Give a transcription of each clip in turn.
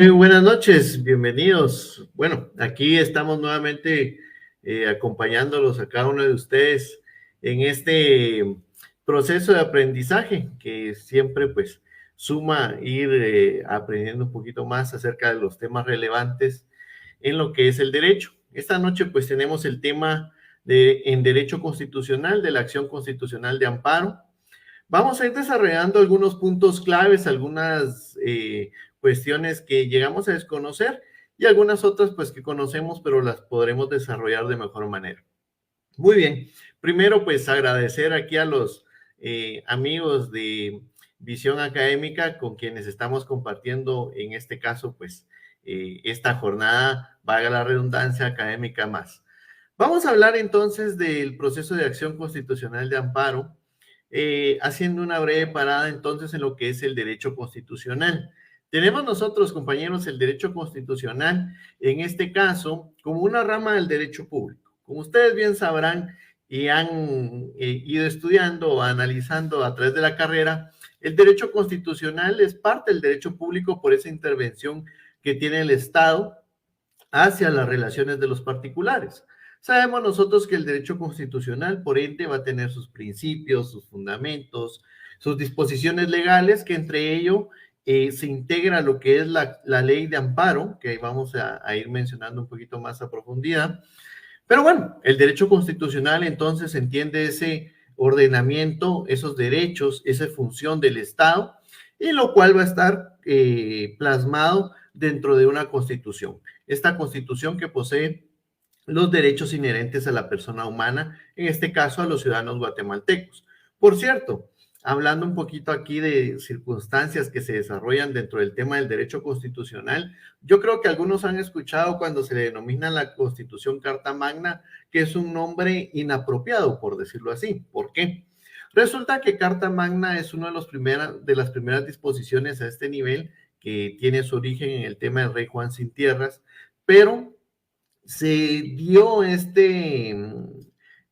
Muy buenas noches, bienvenidos. Bueno, aquí estamos nuevamente acompañándolos a cada uno de ustedes en este proceso de aprendizaje que siempre pues suma ir aprendiendo un poquito más acerca de los temas relevantes en lo que es el derecho. Esta noche pues tenemos el tema en derecho constitucional de la acción constitucional de amparo. Vamos a ir desarrollando algunos puntos claves, algunas cuestiones que llegamos a desconocer y algunas otras pues que conocemos, pero las podremos desarrollar de mejor manera. Muy bien, primero pues agradecer aquí a los amigos de Visión Académica con quienes estamos compartiendo en este caso pues esta jornada, valga la redundancia, académica más. Vamos a hablar entonces del proceso de acción constitucional de amparo, haciendo una breve parada entonces en lo que es el derecho constitucional. Tenemos nosotros, compañeros, el derecho constitucional, en este caso, como una rama del derecho público. Como ustedes bien sabrán y han ido estudiando o analizando a través de la carrera, el derecho constitucional es parte del derecho público por esa intervención que tiene el Estado hacia las relaciones de los particulares. Sabemos nosotros que el derecho constitucional, por ende, va a tener sus principios, sus fundamentos, sus disposiciones legales, que entre ello se integra lo que es la ley de amparo, que vamos a ir mencionando un poquito más a profundidad. Pero bueno, el derecho constitucional entonces entiende ese ordenamiento, esos derechos, esa función del Estado, y lo cual va a estar plasmado dentro de una constitución. Esta constitución que posee los derechos inherentes a la persona humana, en este caso a los ciudadanos guatemaltecos. Por cierto, hablando un poquito aquí de circunstancias que se desarrollan dentro del tema del derecho constitucional, yo creo que algunos han escuchado cuando se le denomina la Constitución Carta Magna, que es un nombre inapropiado, por decirlo así. ¿Por qué? Resulta que Carta Magna es una de las primeras disposiciones a este nivel que tiene su origen en el tema del rey Juan Sin Tierras, pero se dio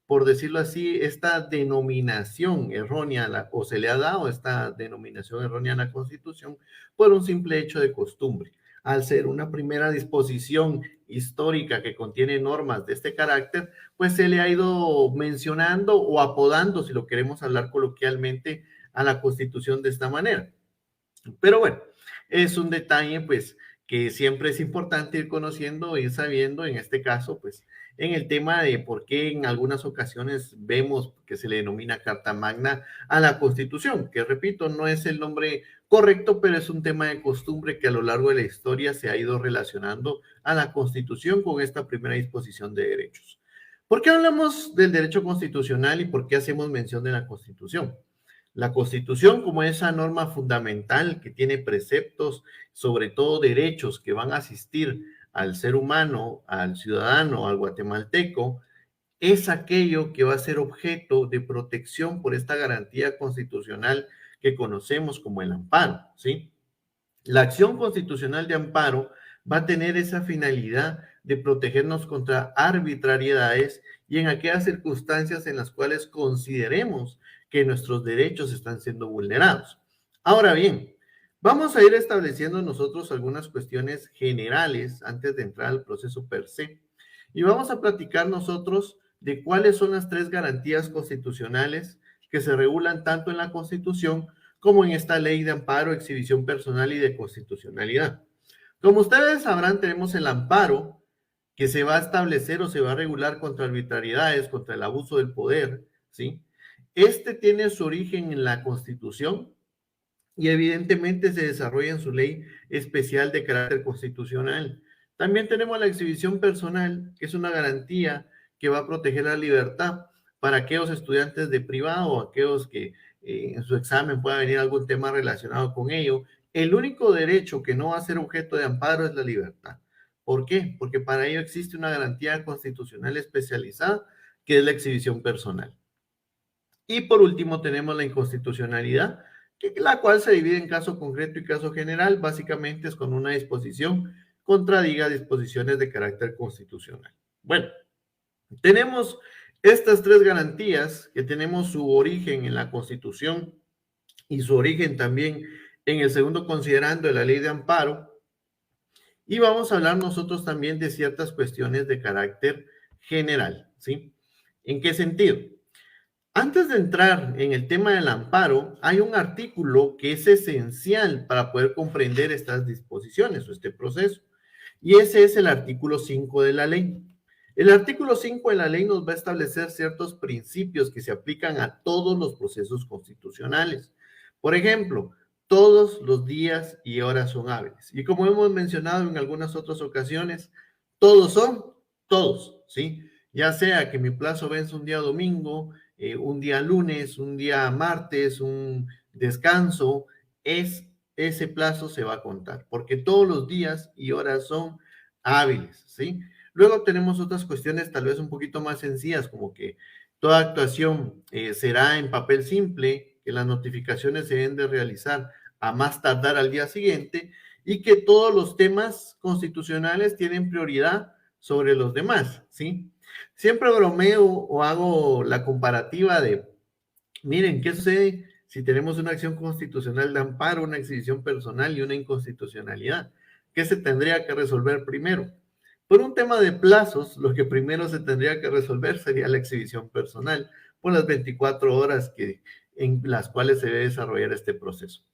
por decirlo así, esta denominación errónea, o se le ha dado esta denominación errónea a la Constitución por un simple hecho de costumbre. Al ser una primera disposición histórica que contiene normas de este carácter, pues se le ha ido mencionando o apodando, si lo queremos hablar coloquialmente, a la Constitución de esta manera. Pero bueno, es un detalle pues que siempre es importante ir conociendo, ir sabiendo, en este caso pues en el tema de por qué en algunas ocasiones vemos que se le denomina Carta Magna a la Constitución, que repito, no es el nombre correcto, pero es un tema de costumbre que a lo largo de la historia se ha ido relacionando a la Constitución con esta primera disposición de derechos. ¿Por qué hablamos del derecho constitucional y por qué hacemos mención de la Constitución? La Constitución, como esa norma fundamental que tiene preceptos, sobre todo derechos que van a asistir al ser humano, al ciudadano, al guatemalteco, es aquello que va a ser objeto de protección por esta garantía constitucional que conocemos como el amparo, ¿sí? La acción constitucional de amparo va a tener esa finalidad de protegernos contra arbitrariedades y en aquellas circunstancias en las cuales consideremos que nuestros derechos están siendo vulnerados. Ahora bien, vamos a ir estableciendo nosotros algunas cuestiones generales antes de entrar al proceso per se y vamos a platicar nosotros de cuáles son las tres garantías constitucionales que se regulan tanto en la Constitución como en esta ley de amparo, exhibición personal y de constitucionalidad. Como ustedes sabrán, tenemos el amparo que se va a establecer o se va a regular contra arbitrariedades, contra el abuso del poder, ¿sí? Este tiene su origen en la Constitución y evidentemente se desarrolla en su ley especial de carácter constitucional. También tenemos la exhibición personal, que es una garantía que va a proteger la libertad para aquellos estudiantes de privado o aquellos que en su examen pueda venir algún tema relacionado con ello. El único derecho que no va a ser objeto de amparo es la libertad. ¿Por qué? Porque para ello existe una garantía constitucional especializada que es la exhibición personal. Y por último tenemos la inconstitucionalidad, la cual se divide en caso concreto y caso general. Básicamente es con una disposición contradiga disposiciones de carácter constitucional. Bueno, tenemos estas tres garantías que tenemos su origen en la Constitución y su origen también en el segundo considerando de la ley de amparo. Y vamos a hablar nosotros también de ciertas cuestiones de carácter general, ¿sí? ¿En qué sentido? Antes de entrar en el tema del amparo, hay un artículo que es esencial para poder comprender estas disposiciones o este proceso, y ese es el artículo 5 de la ley. El artículo 5 de la ley nos va a establecer ciertos principios que se aplican a todos los procesos constitucionales. Por ejemplo, todos los días y horas son hábiles. Y como hemos mencionado en algunas otras ocasiones, todos son todos, ¿sí? Ya sea que mi plazo vence un día domingo, un día lunes, un día martes, un descanso, ese plazo se va a contar, porque todos los días y horas son hábiles, ¿sí? Luego tenemos otras cuestiones tal vez un poquito más sencillas, como que toda actuación será en papel simple, que las notificaciones se deben de realizar a más tardar al día siguiente y que todos los temas constitucionales tienen prioridad sobre los demás, ¿sí? Siempre bromeo o hago la comparativa de, miren, ¿qué sucede si tenemos una acción constitucional de amparo, una exhibición personal y una inconstitucionalidad? ¿Qué se tendría que resolver primero? Por un tema de plazos, lo que primero se tendría que resolver sería la exhibición personal por las 24 horas en las cuales se debe desarrollar este proceso.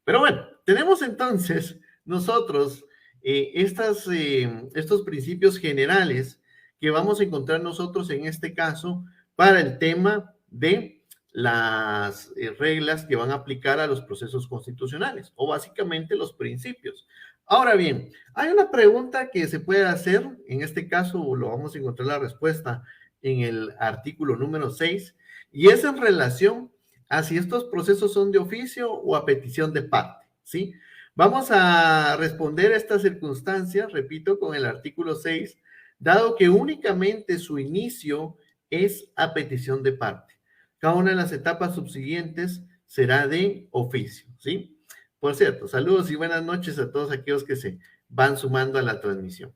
Pero bueno, tenemos entonces nosotros estos principios generales que vamos a encontrar nosotros en este caso para el tema de las reglas que van a aplicar a los procesos constitucionales o básicamente los principios. Ahora bien, hay una pregunta que se puede hacer, en este caso lo vamos a encontrar la respuesta en el artículo número 6, y es en relación a si estos procesos son de oficio o a petición de parte, ¿sí? Vamos a responder a esta circunstancia, repito, con el artículo 6, dado que únicamente su inicio es a petición de parte. Cada una de las etapas subsiguientes será de oficio, ¿sí? Por cierto, saludos y buenas noches a todos aquellos que se van sumando a la transmisión.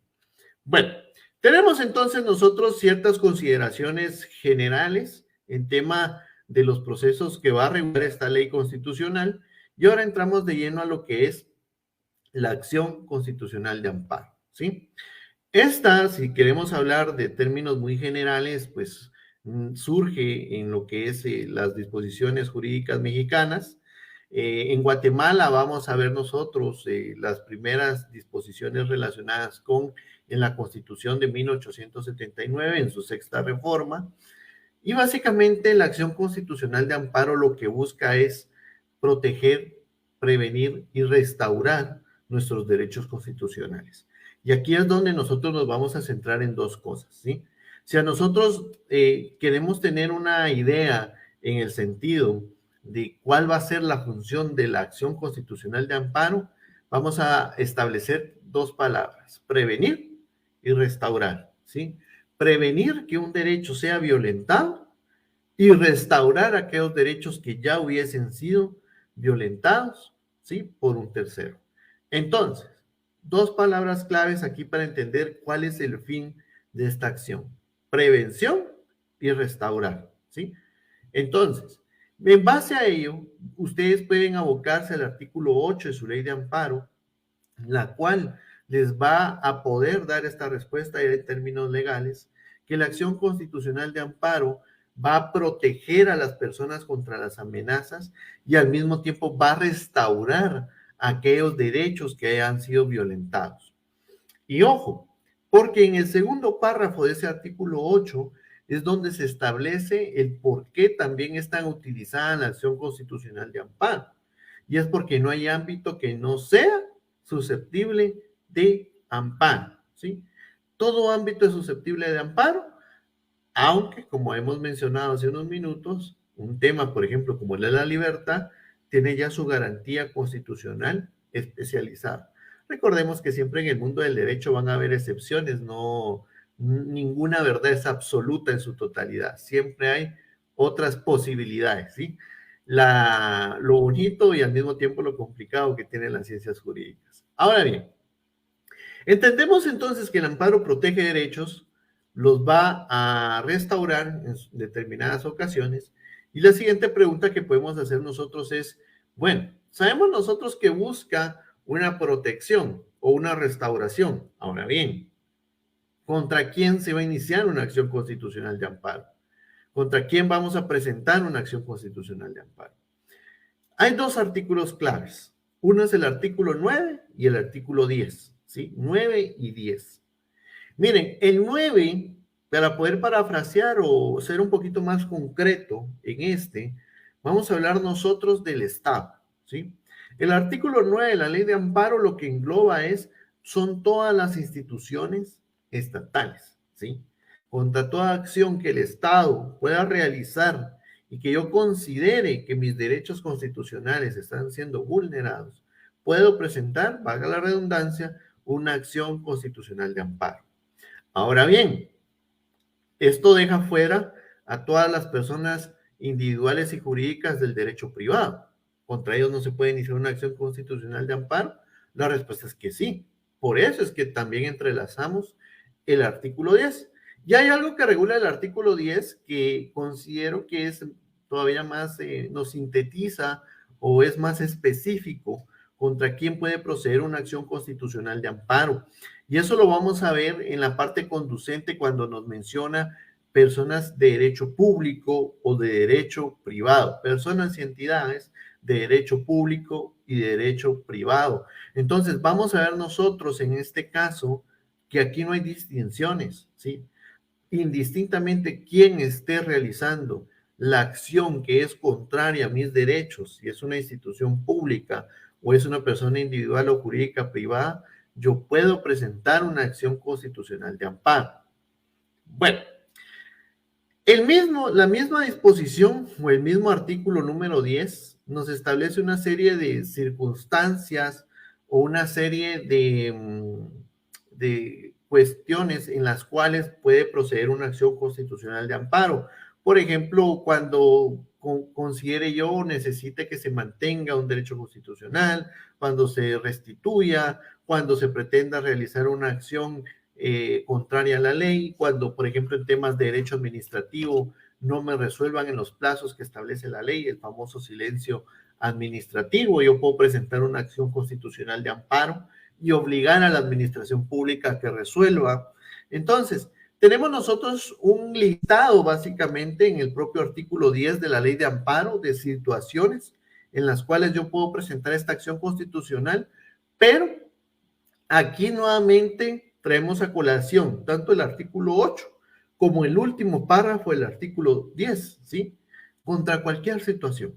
Bueno, tenemos entonces nosotros ciertas consideraciones generales en tema de los procesos que va a regular esta ley constitucional y ahora entramos de lleno a lo que es la acción constitucional de amparo, ¿sí? Esta, si queremos hablar de términos muy generales, pues surge en lo que es las disposiciones jurídicas mexicanas. En Guatemala vamos a ver nosotros las primeras disposiciones relacionadas con en la Constitución de 1879 en su sexta reforma. Y básicamente la acción constitucional de amparo lo que busca es proteger, prevenir y restaurar nuestros derechos constitucionales. Y aquí es donde nosotros nos vamos a centrar en dos cosas, ¿sí? Si a nosotros queremos tener una idea en el sentido de cuál va a ser la función de la acción constitucional de amparo, vamos a establecer dos palabras, prevenir y restaurar, ¿sí? Prevenir que un derecho sea violentado y restaurar aquellos derechos que ya hubiesen sido violentados, ¿sí? Por un tercero. Entonces, dos palabras claves aquí para entender cuál es el fin de esta acción. Prevención y restaurar, ¿sí? Entonces, en base a ello, ustedes pueden abocarse al artículo 8 de su ley de amparo, la cual les va a poder dar esta respuesta en términos legales, que la acción constitucional de amparo va a proteger a las personas contra las amenazas y al mismo tiempo va a restaurar aquellos derechos que hayan sido violentados. Y ojo, porque en el segundo párrafo de ese artículo 8 es donde se establece el por qué también es tan utilizada la acción constitucional de amparo. Y es porque no hay ámbito que no sea susceptible de amparo, ¿sí? Todo ámbito es susceptible de amparo, aunque, como hemos mencionado hace unos minutos, un tema, por ejemplo, como el de la libertad, tiene ya su garantía constitucional especializada. Recordemos que siempre en el mundo del derecho van a haber excepciones, no ninguna verdad es absoluta en su totalidad, siempre hay otras posibilidades, ¿sí? Lo bonito y al mismo tiempo lo complicado que tienen las ciencias jurídicas. Ahora bien, entendemos entonces que el amparo protege derechos, los va a restaurar en determinadas ocasiones. Y la siguiente pregunta que podemos hacer nosotros es, bueno, sabemos nosotros que busca una protección o una restauración. Ahora bien, ¿contra quién se va a iniciar una acción constitucional de amparo? ¿Contra quién vamos a presentar una acción constitucional de amparo? Hay dos artículos claves. Uno es el artículo 9 y el artículo 10, ¿sí? 9 y 10. Miren, el 9, para poder parafrasear o ser un poquito más concreto en vamos a hablar nosotros del Estado, ¿sí? El artículo 9 de la ley de amparo lo que engloba son todas las instituciones estatales, ¿sí? Contra toda acción que el Estado pueda realizar y que yo considere que mis derechos constitucionales están siendo vulnerados, puedo presentar, valga la redundancia, una acción constitucional de amparo. Ahora bien, esto deja fuera a todas las personas individuales y jurídicas del derecho privado. ¿Contra ellos no se puede iniciar una acción constitucional de amparo? La respuesta es que sí. Por eso es que también entrelazamos el artículo 10. Y hay algo que regula el artículo 10 que considero que es todavía más, nos sintetiza o es más específico contra quién puede proceder una acción constitucional de amparo. Y eso lo vamos a ver en la parte conducente cuando nos menciona personas de derecho público o de derecho privado, personas y entidades de derecho público y de derecho privado. Entonces, vamos a ver nosotros en este caso que aquí no hay distinciones, ¿sí? Indistintamente quién esté realizando la acción que es contraria a mis derechos, si es una institución pública o es una persona individual o jurídica privada, yo puedo presentar una acción constitucional de amparo. Bueno, la misma disposición o el mismo artículo número 10 nos establece una serie de circunstancias o una serie de cuestiones en las cuales puede proceder una acción constitucional de amparo. Por ejemplo, cuando considere yo o necesite que se mantenga un derecho constitucional, cuando se restituya, cuando se pretenda realizar una acción contraria a la ley, cuando, por ejemplo, en temas de derecho administrativo no me resuelvan en los plazos que establece la ley, el famoso silencio administrativo, yo puedo presentar una acción constitucional de amparo y obligar a la administración pública a que resuelva. Entonces, tenemos nosotros un listado básicamente en el propio artículo 10 de la ley de amparo de situaciones en las cuales yo puedo presentar esta acción constitucional, pero aquí nuevamente traemos a colación tanto el artículo 8 como el último párrafo del artículo 10, ¿sí? Contra cualquier situación,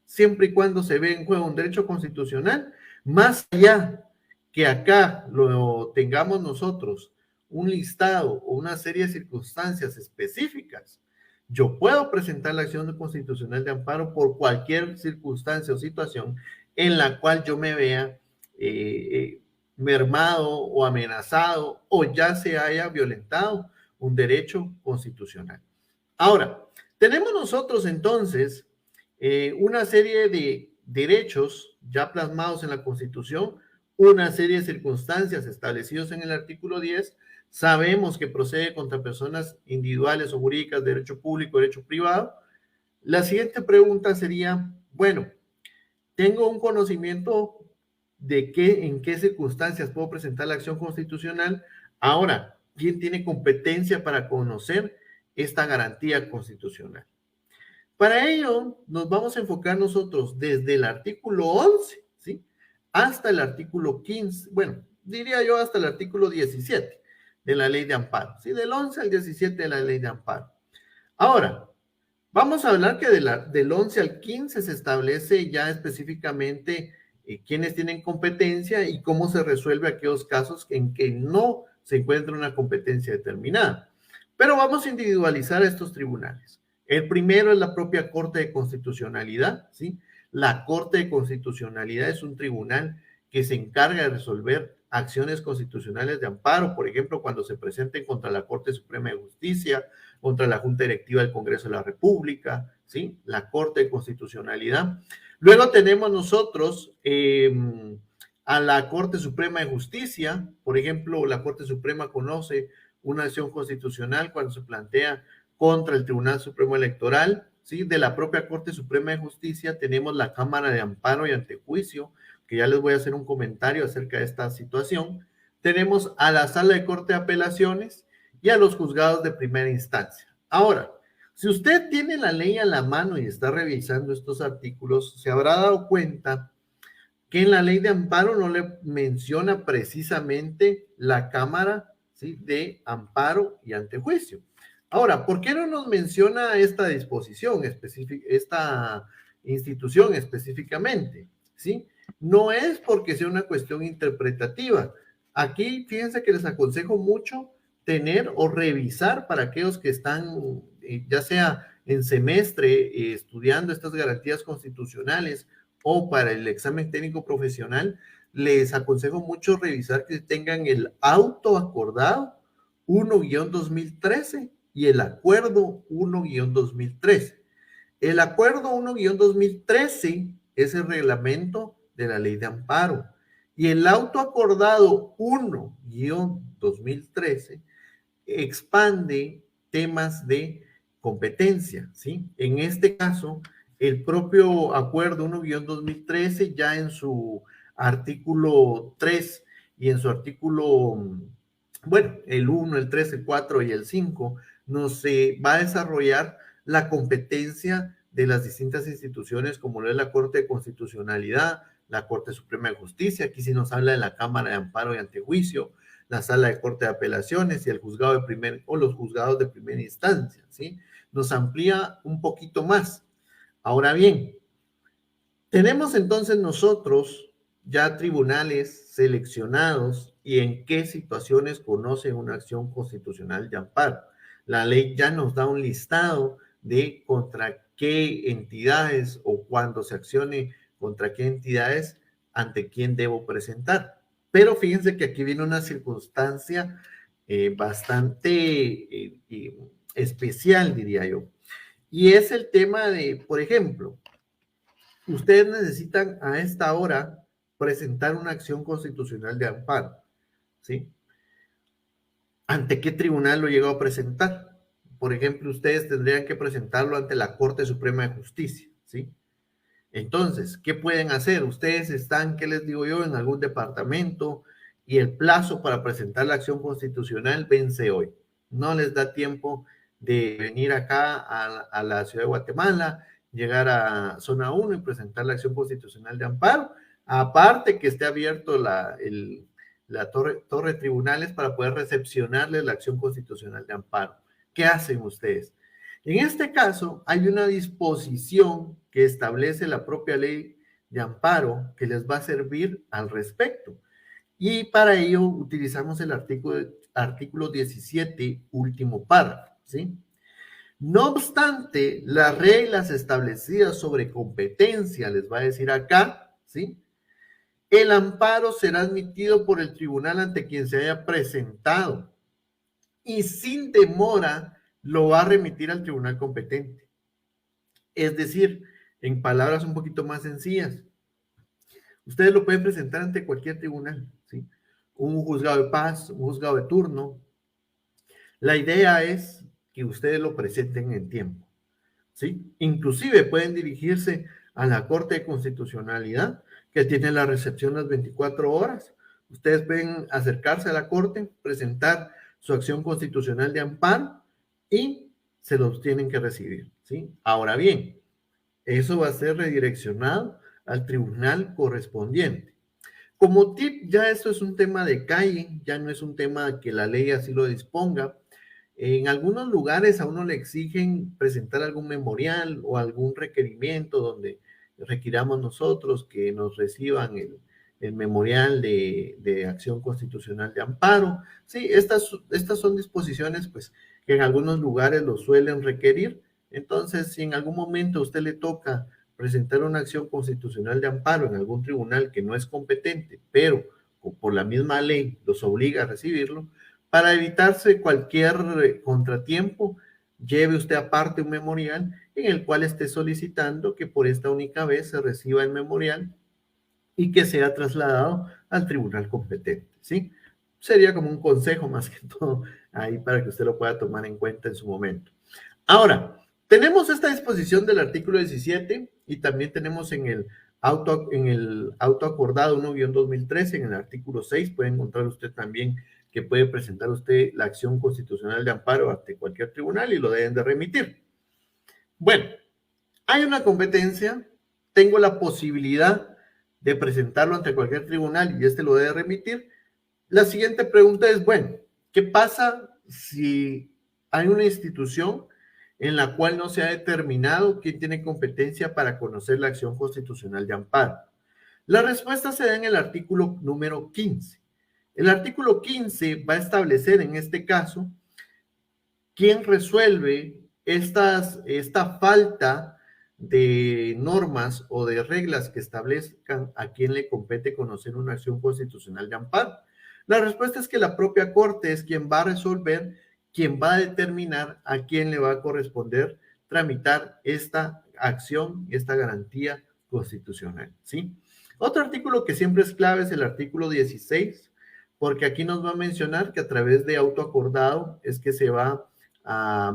siempre y cuando se ve en juego un derecho constitucional, más allá que acá lo tengamos nosotros un listado o una serie de circunstancias específicas, yo puedo presentar la acción constitucional de amparo por cualquier circunstancia o situación en la cual yo me vea mermado o amenazado o ya se haya violentado un derecho constitucional. Ahora, tenemos nosotros entonces una serie de derechos ya plasmados en la Constitución, una serie de circunstancias establecidas en el artículo 10, sabemos que procede contra personas individuales o jurídicas de derecho público, derecho privado. La siguiente pregunta sería, bueno, tengo un conocimiento de en qué circunstancias puedo presentar la acción constitucional. Ahora, ¿quién tiene competencia para conocer esta garantía constitucional? Para ello, nos vamos a enfocar nosotros desde el artículo 11, ¿sí? Hasta el artículo 15, bueno, diría yo hasta el artículo 17 de la ley de amparo, ¿sí? Del 11 al 17 de la ley de amparo. Ahora, vamos a hablar que del 11 al 15 se establece ya específicamente quiénes tienen competencia y cómo se resuelve aquellos casos en que no se encuentra una competencia determinada. Pero vamos a individualizar a estos tribunales. El primero es la propia Corte de Constitucionalidad, ¿sí? La Corte de Constitucionalidad es un tribunal que se encarga de resolver acciones constitucionales de amparo, por ejemplo, cuando se presenten contra la Corte Suprema de Justicia, contra la Junta Directiva del Congreso de la República, ¿sí? La Corte de Constitucionalidad. Luego tenemos nosotros a la Corte Suprema de Justicia, por ejemplo, la Corte Suprema conoce una acción constitucional cuando se plantea contra el Tribunal Supremo Electoral, ¿sí? De la propia Corte Suprema de Justicia tenemos la Cámara de Amparo y Antejuicio que ya les voy a hacer un comentario acerca de esta situación. Tenemos a la Sala de Corte de Apelaciones y a los juzgados de primera instancia. Ahora, si usted tiene la ley a la mano y está revisando estos artículos, se habrá dado cuenta que en la ley de amparo no le menciona precisamente la Cámara, ¿sí?, de amparo y antejuicio. Ahora, ¿por qué no nos menciona esta disposición específica, esta institución específicamente? ¿Sí? No es porque sea una cuestión interpretativa. Aquí, fíjense que les aconsejo mucho tener o revisar para aquellos que están, ya sea en semestre, estudiando estas garantías constitucionales o para el examen técnico profesional, les aconsejo mucho revisar que tengan el auto acordado 1-2013 y el acuerdo 1-2013. El acuerdo 1-2013 es el reglamento de la ley de amparo y el auto acordado 1-2013 expande temas de competencia, ¿sí? En este caso, el propio acuerdo 1-2013 ya en su artículo 3 y en su artículo, bueno, el 1, el 3, el 4 y el 5, nos va a desarrollar la competencia de las distintas instituciones, como lo es la Corte de Constitucionalidad, la Corte Suprema de Justicia, aquí sí nos habla de la Cámara de Amparo y Antejuicio, la Sala de Corte de Apelaciones y el juzgado de primer o los juzgados de primera instancia, ¿sí? Nos amplía un poquito más. Ahora bien, tenemos entonces nosotros ya tribunales seleccionados y en qué situaciones conocen una acción constitucional de amparo. La ley ya nos da un listado de contra qué entidades o cuando se accione contra qué entidades, ante quién debo presentar. Pero fíjense que aquí viene una circunstancia bastante especial, diría yo. Y es el tema de, por ejemplo, ustedes necesitan a esta hora presentar una acción constitucional de amparo, ¿sí? ¿Ante qué tribunal lo llegó a presentar? Por ejemplo, ustedes tendrían que presentarlo ante la Corte Suprema de Justicia, ¿sí? Entonces, ¿qué pueden hacer? Ustedes están, ¿qué les digo yo?, en algún departamento y el plazo para presentar la acción constitucional vence hoy. No les da tiempo de venir acá a la ciudad de Guatemala, llegar a zona 1 y presentar la acción constitucional de amparo. Aparte que esté abierto la torre de tribunales para poder recepcionarles la acción constitucional de amparo. ¿Qué hacen ustedes? En este caso, hay una disposición que establece la propia ley de amparo que les va a servir al respecto. Y para ello utilizamos el artículo 17, último párrafo, ¿sí? No obstante, las reglas establecidas sobre competencia, les va a decir acá, ¿sí? El amparo será admitido por el tribunal ante quien se haya presentado y sin demora lo va a remitir al tribunal competente. Es decir, en palabras un poquito más sencillas, ustedes lo pueden presentar ante cualquier tribunal, ¿sí? Un juzgado de paz, un juzgado de turno. La idea es que ustedes lo presenten en tiempo, ¿sí? Inclusive pueden dirigirse a la Corte de Constitucionalidad, que tiene la recepción las 24 horas. Ustedes pueden acercarse a la Corte, presentar su acción constitucional de amparo y se los tienen que recibir, ¿sí? Ahora bien, eso va a ser redireccionado al tribunal correspondiente. Como tip, ya esto es un tema de calle, ya no es un tema que la ley así lo disponga. En algunos lugares a uno le exigen presentar algún memorial o algún requerimiento donde requiramos nosotros que nos reciban el memorial de acción constitucional de amparo. Sí, estas son disposiciones pues que en algunos lugares lo suelen requerir. Entonces, si en algún momento a usted le toca presentar una acción constitucional de amparo en algún tribunal que no es competente, pero por la misma ley los obliga a recibirlo, para evitarse cualquier contratiempo, lleve usted aparte un memorial en el cual esté solicitando que por esta única vez se reciba el memorial y que sea trasladado al tribunal competente, ¿sí? Sería como un consejo más que todo ahí para que usted lo pueda tomar en cuenta en su momento. Ahora, tenemos esta disposición del artículo 17 y también tenemos en el En el auto acordado 1-2013, en el artículo 6, puede encontrar usted también que puede presentar usted la acción constitucional de amparo ante cualquier tribunal y lo deben de remitir. Bueno, hay una competencia, tengo la posibilidad de presentarlo ante cualquier tribunal y este lo debe remitir. La siguiente pregunta es, bueno, ¿qué pasa si hay una institución en la cual no se ha determinado quién tiene competencia para conocer la acción constitucional de amparo? La respuesta se da en el artículo número 15. El artículo 15 va a establecer en este caso quién resuelve esta falta de normas o de reglas que establezcan a quién le compete conocer una acción constitucional de amparo. La respuesta es que la propia Corte es quien va a resolver, quien va a determinar a quién le va a corresponder tramitar esta acción, esta garantía constitucional, ¿sí? Otro artículo que siempre es clave es el artículo 16, porque aquí nos va a mencionar que a través de auto acordado es que se va a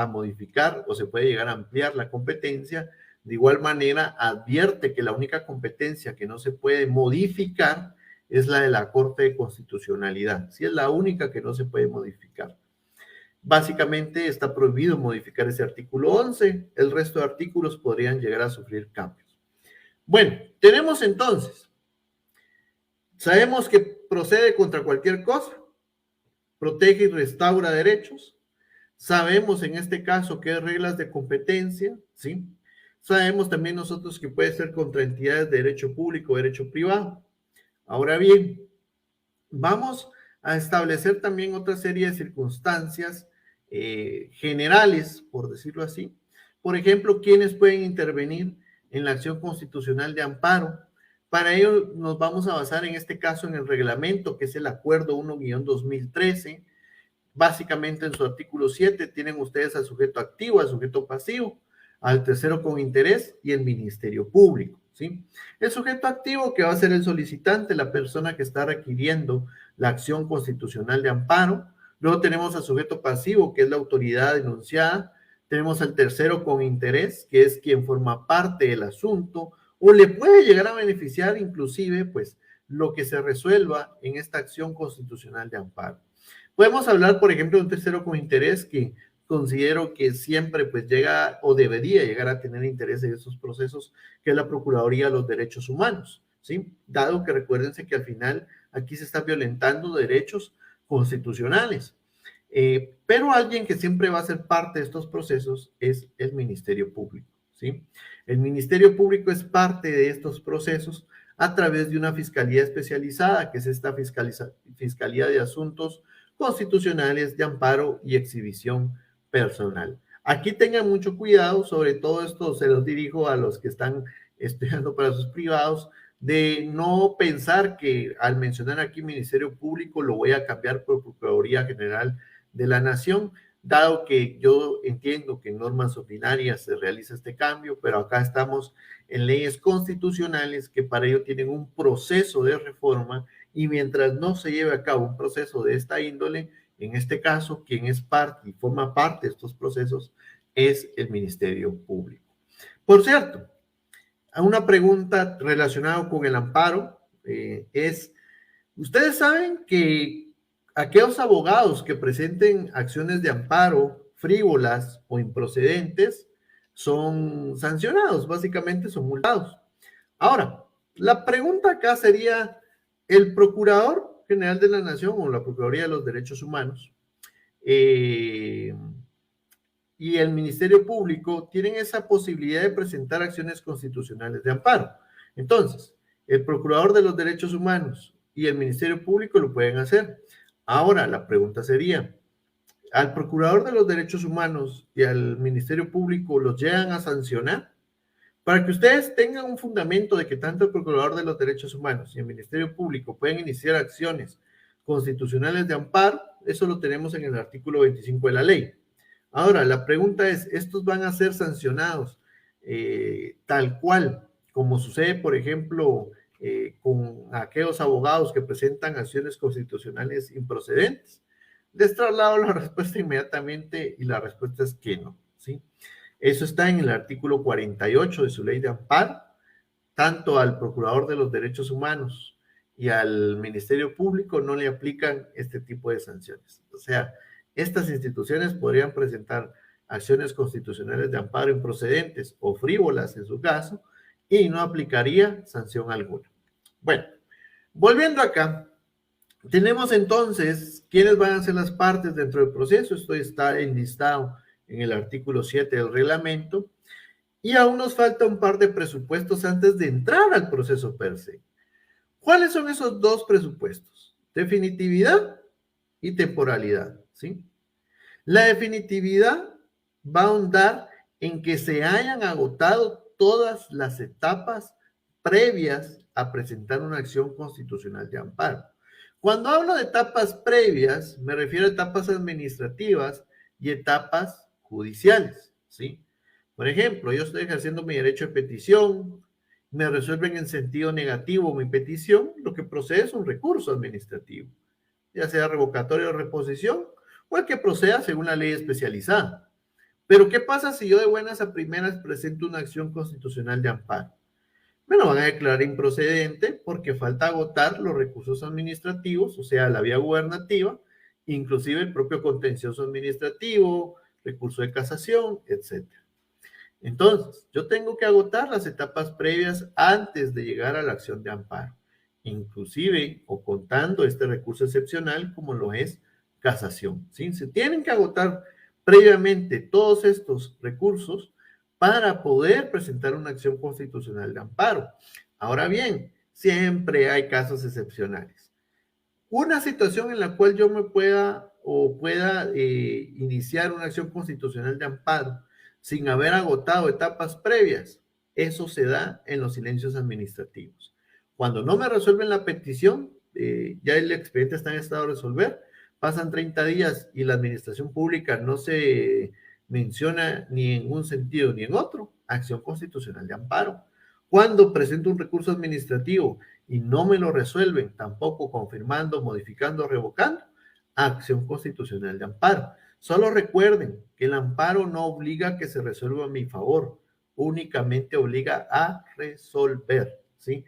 modificar o se puede llegar a ampliar la competencia. De igual manera, advierte que la única competencia que no se puede modificar es la de la Corte de Constitucionalidad. Sí, es la única que no se puede modificar. Básicamente está prohibido modificar ese artículo 11. El resto de artículos podrían llegar a sufrir cambios. Bueno, tenemos entonces, sabemos que procede contra cualquier cosa, protege y restaura derechos. Sabemos en este caso qué reglas de competencia, ¿sí? Sabemos también nosotros que puede ser contra entidades de derecho público o derecho privado. Ahora bien, vamos a establecer también otra serie de circunstancias generales, por decirlo así. Por ejemplo, ¿quiénes pueden intervenir en la acción constitucional de amparo? Para ello nos vamos a basar en este caso en el reglamento, que es el Acuerdo 1-2013. Básicamente en su artículo 7 tienen ustedes al sujeto activo, al sujeto pasivo, al tercero con interés y el Ministerio Público, ¿sí? El sujeto activo, que va a ser el solicitante, la persona que está requiriendo la acción constitucional de amparo. Luego tenemos al sujeto pasivo, que es la autoridad denunciada. Tenemos al tercero con interés, que es quien forma parte del asunto o le puede llegar a beneficiar inclusive, pues, lo que se resuelva en esta acción constitucional de amparo. Podemos hablar, por ejemplo, de un tercero con interés que considero que siempre pues llega o debería llegar a tener interés en esos procesos, que es la Procuraduría de los Derechos Humanos, ¿sí? Dado que recuérdense que al final aquí se están violentando derechos constitucionales. Pero alguien que siempre va a ser parte de estos procesos es el Ministerio Público, ¿sí? El Ministerio Público es parte de estos procesos a través de una fiscalía especializada, que es esta Fiscalía de Asuntos Constitucionales de Amparo y Exhibición Personal. Aquí tengan mucho cuidado, sobre todo esto se los dirijo a los que están estudiando para sus privados, de no pensar que al mencionar aquí Ministerio Público lo voy a cambiar por Procuraduría General de la Nación, dado que yo entiendo que en normas ordinarias se realiza este cambio, pero acá estamos en leyes constitucionales que para ello tienen un proceso de reforma y mientras no se lleve a cabo un proceso de esta índole, en este caso, quien es parte y forma parte de estos procesos es el Ministerio Público. Por cierto, una pregunta relacionada con el amparo es, ¿ustedes saben que aquellos abogados que presenten acciones de amparo frívolas o improcedentes son sancionados, básicamente son multados? Ahora, la pregunta acá sería, ¿el Procurador General de la Nación o la Procuraduría de los Derechos Humanos y el Ministerio Público tienen esa posibilidad de presentar acciones constitucionales de amparo? Entonces, el Procurador de los Derechos Humanos y el Ministerio Público lo pueden hacer. Ahora, la pregunta sería, ¿al Procurador de los Derechos Humanos y al Ministerio Público los llegan a sancionar? Para que ustedes tengan un fundamento de que tanto el Procurador de los Derechos Humanos y el Ministerio Público pueden iniciar acciones constitucionales de amparo, eso lo tenemos en el artículo 25 de la ley. Ahora, la pregunta es, ¿estos van a ser sancionados tal cual, como sucede, por ejemplo, con aquellos abogados que presentan acciones constitucionales improcedentes? Les traslado la respuesta inmediatamente y la respuesta es que no, ¿sí? Eso está en el artículo 48 de su ley de amparo. tanto al Procurador de los Derechos Humanos y al Ministerio Público no le aplican este tipo de sanciones. O sea, estas instituciones podrían presentar acciones constitucionales de amparo improcedentes o frívolas en su caso y no aplicaría sanción alguna. Bueno, volviendo acá, tenemos entonces quiénes van a ser las partes dentro del proceso. Esto está enlistado en el artículo 7 del reglamento. Y aún nos falta un par de presupuestos antes de entrar al proceso per se. ¿Cuáles son esos dos presupuestos? Definitividad y temporalidad, ¿sí? La definitividad va a ahondar en que se hayan agotado todas las etapas previas a presentar una acción constitucional de amparo. Cuando hablo de etapas previas, me refiero a etapas administrativas y etapas judiciales, ¿sí? Por ejemplo, yo estoy ejerciendo mi derecho de petición, me resuelven en sentido negativo mi petición, lo que procede es un recurso administrativo, ya sea revocatorio o reposición, o el que proceda según la ley especializada. Pero, ¿qué pasa si yo de buenas a primeras presento una acción constitucional de amparo? Me lo van a declarar improcedente porque falta agotar los recursos administrativos, o sea, la vía gubernativa, inclusive el propio contencioso administrativo, recurso de casación, etc. Entonces, yo tengo que agotar las etapas previas antes de llegar a la acción de amparo, inclusive o contando este recurso excepcional como lo es casación, ¿sí? Se tienen que agotar previamente todos estos recursos para poder presentar una acción constitucional de amparo. Ahora bien, siempre hay casos excepcionales. Una situación en la cual yo me pueda iniciar una acción constitucional de amparo sin haber agotado etapas previas, eso se da en los silencios administrativos. Cuando no me resuelven la petición, ya el expediente está en estado de resolver, pasan 30 días y la administración pública no se menciona ni en un sentido ni en otro, acción constitucional de amparo. Cuando presento un recurso administrativo y no me lo resuelven, tampoco confirmando, modificando, revocando, acción constitucional de amparo. Solo recuerden que el amparo no obliga a que se resuelva a mi favor, únicamente obliga a resolver, ¿sí?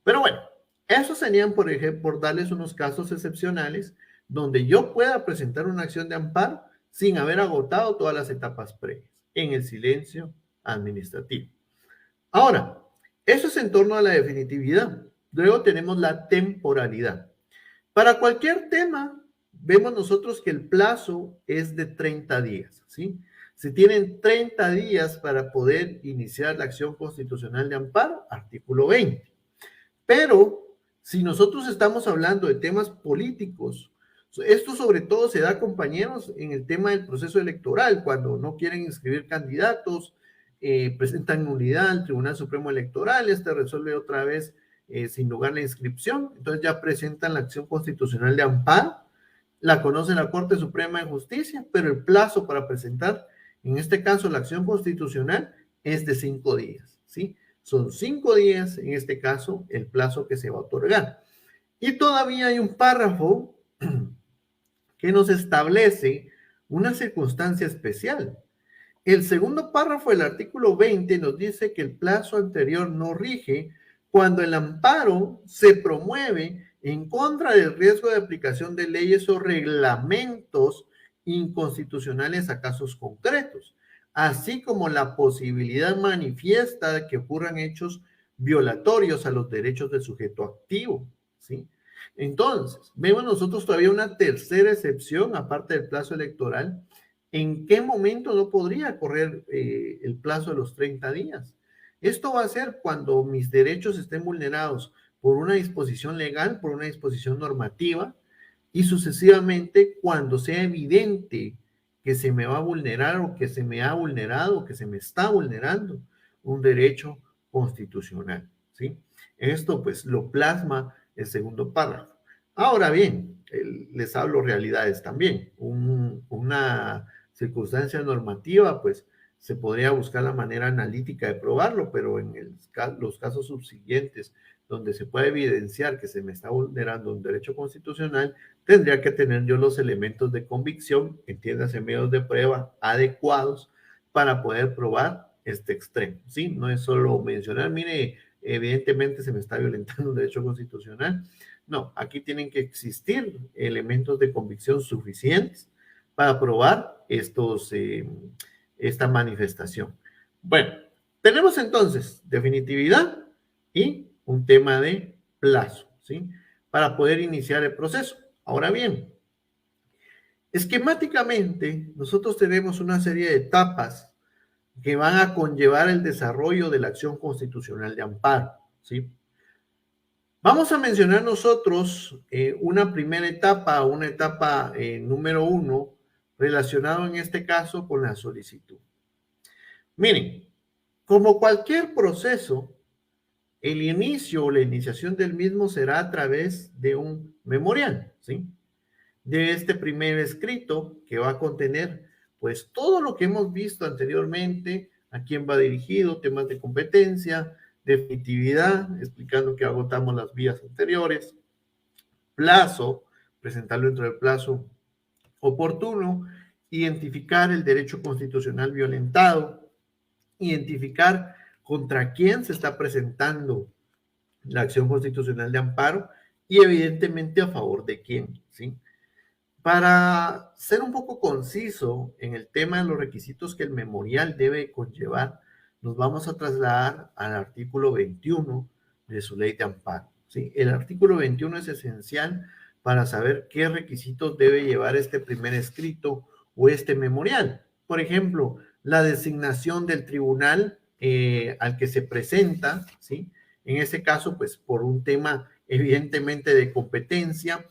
Pero bueno, esos serían, por ejemplo, por darles unos casos excepcionales donde yo pueda presentar una acción de amparo sin haber agotado todas las etapas previas, en el silencio administrativo. Ahora, eso es en torno a la definitividad. Luego tenemos la temporalidad. Para cualquier tema, vemos nosotros que el plazo es de 30 días, ¿sí? Se tienen 30 días para poder iniciar la acción constitucional de amparo, artículo 20. Pero si nosotros estamos hablando de temas políticos, esto sobre todo se da, compañeros, en el tema del proceso electoral, cuando no quieren inscribir candidatos, presentan nulidad al Tribunal Supremo Electoral, este resuelve otra vez sin lugar la inscripción, entonces ya presentan la acción constitucional de amparo, la conoce la Corte Suprema de Justicia, pero el plazo para presentar, en este caso la acción constitucional, es de 5 días, ¿sí? Son 5 días, en este caso, el plazo que se va a otorgar. Y todavía hay un párrafo que nos establece una circunstancia especial. El segundo párrafo del artículo 20 nos dice que el plazo anterior no rige cuando el amparo se promueve en contra del riesgo de aplicación de leyes o reglamentos inconstitucionales a casos concretos, así como la posibilidad manifiesta de que ocurran hechos violatorios a los derechos del sujeto activo, ¿sí? Entonces, vemos nosotros todavía una tercera excepción, aparte del plazo electoral. ¿En qué momento no podría correr el plazo de los 30 días? Esto va a ser cuando mis derechos estén vulnerados por una disposición legal, por una disposición normativa, y sucesivamente cuando sea evidente que se me va a vulnerar o que se me ha vulnerado o que se me está vulnerando un derecho constitucional, ¿sí? Esto pues lo plasma el segundo párrafo. Ahora bien, les hablo realidades también. Una circunstancia normativa, pues se podría buscar la manera analítica de probarlo, pero en los casos subsiguientes, donde se puede evidenciar que se me está vulnerando un derecho constitucional, tendría que tener yo los elementos de convicción, entiéndase, medios de prueba adecuados para poder probar este extremo, ¿sí? No es solo mencionar, mire, evidentemente se me está violentando un derecho constitucional. No, aquí tienen que existir elementos de convicción suficientes para probar esta manifestación. Bueno, tenemos entonces definitividad y un tema de plazo, ¿sí? Para poder iniciar el proceso. Ahora bien, esquemáticamente, nosotros tenemos una serie de etapas que van a conllevar el desarrollo de la acción constitucional de amparo, ¿sí? Vamos a mencionar nosotros una primera etapa, una etapa número 1, relacionado en este caso con la solicitud. Miren, como cualquier proceso, el inicio o la iniciación del mismo será a través de un memorial, ¿sí? De este primer escrito que va a contener pues todo lo que hemos visto anteriormente, a quién va dirigido, temas de competencia, definitividad, explicando que agotamos las vías anteriores, plazo, presentarlo dentro del plazo oportuno, identificar el derecho constitucional violentado, identificar contra quién se está presentando la acción constitucional de amparo y evidentemente a favor de quién, ¿sí? Para ser un poco conciso en el tema de los requisitos que el memorial debe conllevar, nos vamos a trasladar al artículo 21 de su ley de amparo, ¿sí? El artículo 21 es esencial para saber qué requisitos debe llevar este primer escrito o este memorial. Por ejemplo, la designación del tribunal al que se presenta, ¿sí? En ese caso, pues por un tema evidentemente de competencia,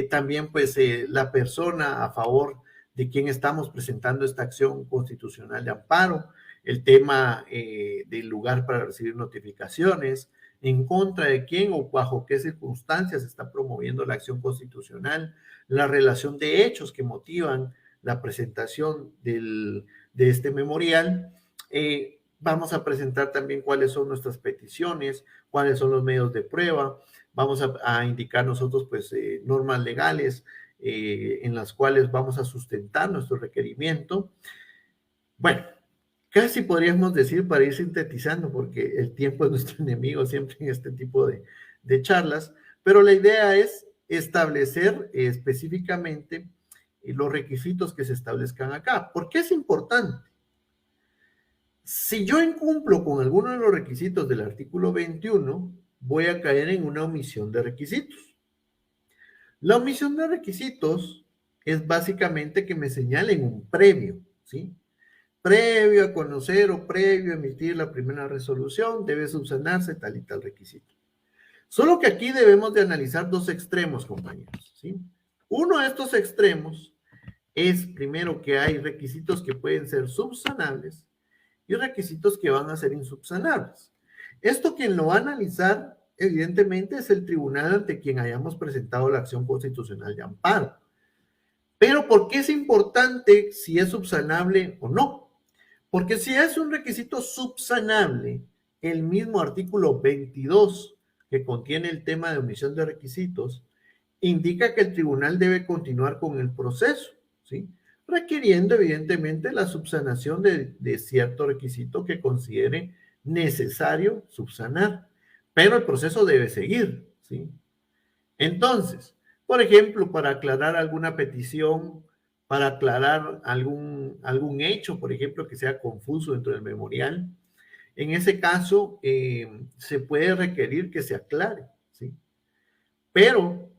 también pues la persona a favor de quien estamos presentando esta acción constitucional de amparo, el tema del lugar para recibir notificaciones, en contra de quién o bajo qué circunstancias se está promoviendo la acción constitucional, la relación de hechos que motivan la presentación de este memorial. Vamos a presentar también cuáles son nuestras peticiones, cuáles son los medios de prueba. Vamos a indicar nosotros pues normas legales en las cuales vamos a sustentar nuestro requerimiento. Bueno, casi podríamos decir para ir sintetizando, porque el tiempo es nuestro enemigo siempre en este tipo de charlas, pero la idea es establecer específicamente los requisitos que se establezcan acá. ¿Por qué es importante? Si yo incumplo con alguno de los requisitos del artículo 21, voy a caer en una omisión de requisitos. La omisión de requisitos es básicamente que me señalen un previo, ¿sí? Previo a conocer o previo a emitir la primera resolución, debe subsanarse tal y tal requisito. Solo que aquí debemos de analizar dos extremos, compañeros, ¿sí? Uno de estos extremos es, primero, que hay requisitos que pueden ser subsanables y requisitos que van a ser insubsanables. Esto quien lo va a analizar, evidentemente, es el tribunal ante quien hayamos presentado la acción constitucional de amparo. Pero ¿por qué es importante si es subsanable o no? Porque si es un requisito subsanable, el mismo artículo 22 que contiene el tema de omisión de requisitos, indica que el tribunal debe continuar con el proceso, ¿sí? Requiriendo evidentemente la subsanación de cierto requisito que considere necesario subsanar, pero el proceso debe seguir, ¿sí? Entonces, por ejemplo, para aclarar alguna petición, para aclarar algún hecho, por ejemplo, que sea confuso dentro del memorial, en ese caso se puede requerir que se aclare, ¿sí? Pero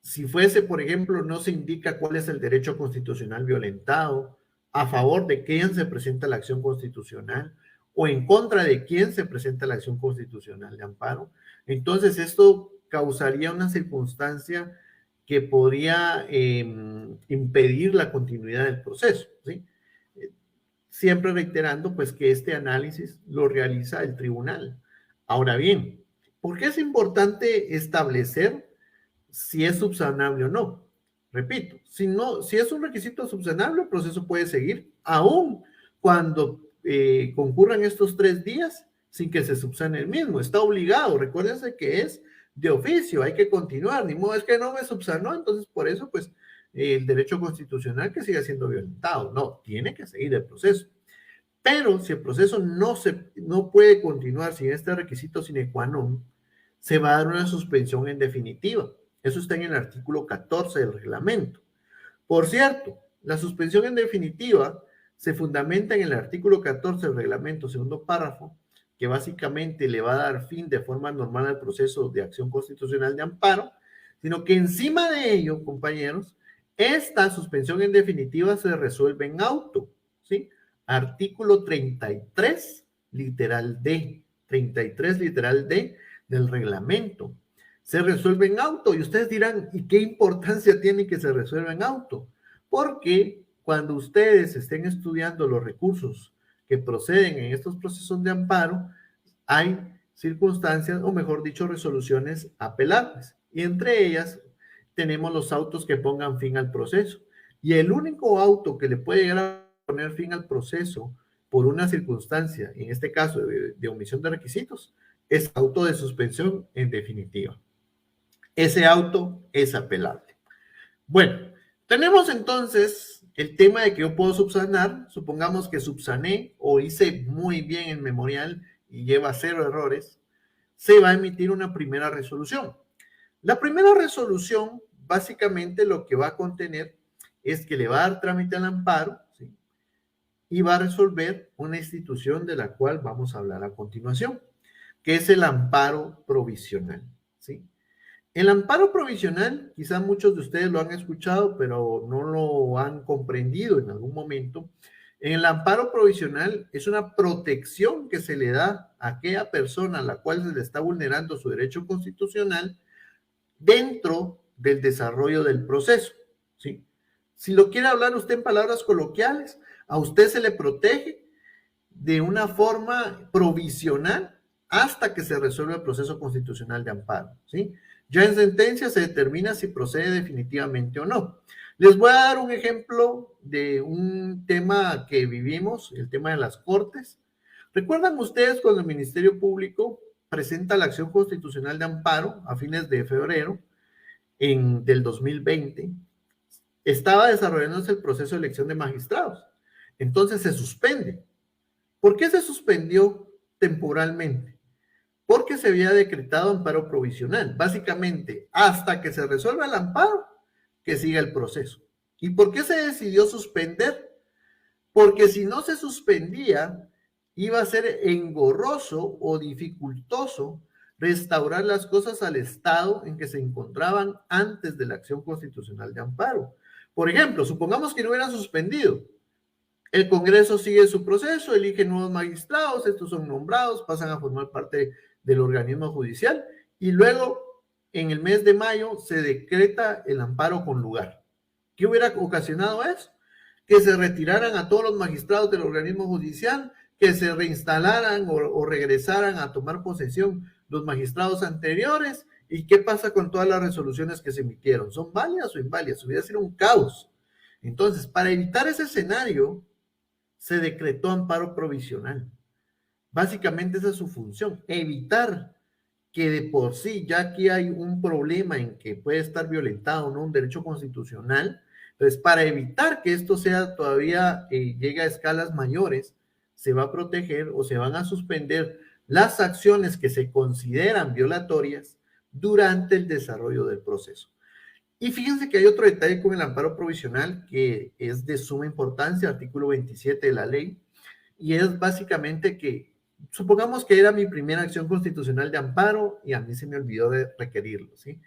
si fuese, por ejemplo, no se indica cuál es el derecho constitucional violentado, a favor de quién se presenta la acción constitucional o en contra de quién se presenta la acción constitucional de amparo, entonces esto causaría una circunstancia que podría impedir la continuidad del proceso, ¿sí? Siempre reiterando pues que este análisis lo realiza el tribunal. Ahora bien, ¿por qué es importante establecer si es subsanable o no? Repito, si es un requisito subsanable, el proceso puede seguir aún cuando concurran estos 3 días sin que se subsane el mismo. Está obligado, recuérdense que es de oficio, hay que continuar, ni modo es que no me subsanó, entonces por eso pues el derecho constitucional que siga siendo violentado. No, tiene que seguir el proceso. Pero si el proceso no puede continuar sin este requisito sine qua non, se va a dar una suspensión en definitiva. Eso está en el artículo 14 del reglamento. Por cierto, la suspensión en definitiva se fundamenta en el artículo 14 del reglamento, segundo párrafo, que básicamente le va a dar fin de forma normal al proceso de acción constitucional de amparo, sino que encima de ello, compañeros, esta suspensión en definitiva se resuelve en auto, ¿sí? Artículo 33, literal D, 33, literal D del reglamento. Se resuelve en auto y ustedes dirán, ¿y qué importancia tiene que se resuelva en auto? Porque cuando ustedes estén estudiando los recursos que proceden en estos procesos de amparo, hay circunstancias, o mejor dicho, resoluciones apelables. Y entre ellas tenemos los autos que pongan fin al proceso. Y el único auto que le puede llegar a poner fin al proceso por una circunstancia, en este caso de omisión de requisitos, es auto de suspensión en definitiva. Ese auto es apelable. Bueno, tenemos entonces el tema de que yo puedo subsanar. Supongamos que subsané o hice muy bien el memorial y lleva 0 errores. Se va a emitir una primera resolución. La primera resolución básicamente lo que va a contener es que le va a dar trámite al amparo, ¿sí? Y va a resolver una institución de la cual vamos a hablar a continuación, que es el amparo provisional, ¿sí? El amparo provisional, quizás muchos de ustedes lo han escuchado, pero no lo han comprendido en algún momento. En el amparo provisional es una protección que se le da a aquella persona a la cual se le está vulnerando su derecho constitucional dentro del desarrollo del proceso, ¿sí? Si lo quiere hablar usted en palabras coloquiales, a usted se le protege de una forma provisional hasta que se resuelva el proceso constitucional de amparo, ¿sí? Ya en sentencia se determina si procede definitivamente o no. Les voy a dar un ejemplo de un tema que vivimos, el tema de las cortes. ¿Recuerdan ustedes cuando el Ministerio Público presenta la acción constitucional de amparo a fines de febrero del 2020? Estaba desarrollándose el proceso de elección de magistrados. Entonces se suspende. ¿Por qué se suspendió temporalmente? Porque se había decretado amparo provisional. Básicamente, hasta que se resuelva el amparo, que siga el proceso. ¿Y por qué se decidió suspender? Porque si no se suspendía, iba a ser engorroso o dificultoso restaurar las cosas al estado en que se encontraban antes de la acción constitucional de amparo. Por ejemplo, supongamos que no hubieran suspendido. El Congreso sigue su proceso, elige nuevos magistrados, estos son nombrados, pasan a formar parte del organismo judicial y luego en el mes de mayo se decreta el amparo con lugar. ¿Qué hubiera ocasionado eso? Que se retiraran a todos los magistrados del organismo judicial, que se reinstalaran o regresaran a tomar posesión los magistrados anteriores. ¿Y qué pasa con todas las resoluciones que se emitieron? ¿Son válidas o inválidas? Hubiera sido un caos. Entonces, para evitar ese escenario, se decretó amparo provisional. Básicamente esa es su función, evitar que de por sí, ya aquí hay un problema en que puede estar violentado o no un derecho constitucional. Entonces, para evitar que esto sea todavía llegue a escalas mayores, se va a proteger o se van a suspender las acciones que se consideran violatorias durante el desarrollo del proceso. Y fíjense que hay otro detalle con el amparo provisional que es de suma importancia, artículo 27 de la ley, y es básicamente que, supongamos que era mi primera acción constitucional de amparo y a mí se me olvidó de requerirlo, ¿sí?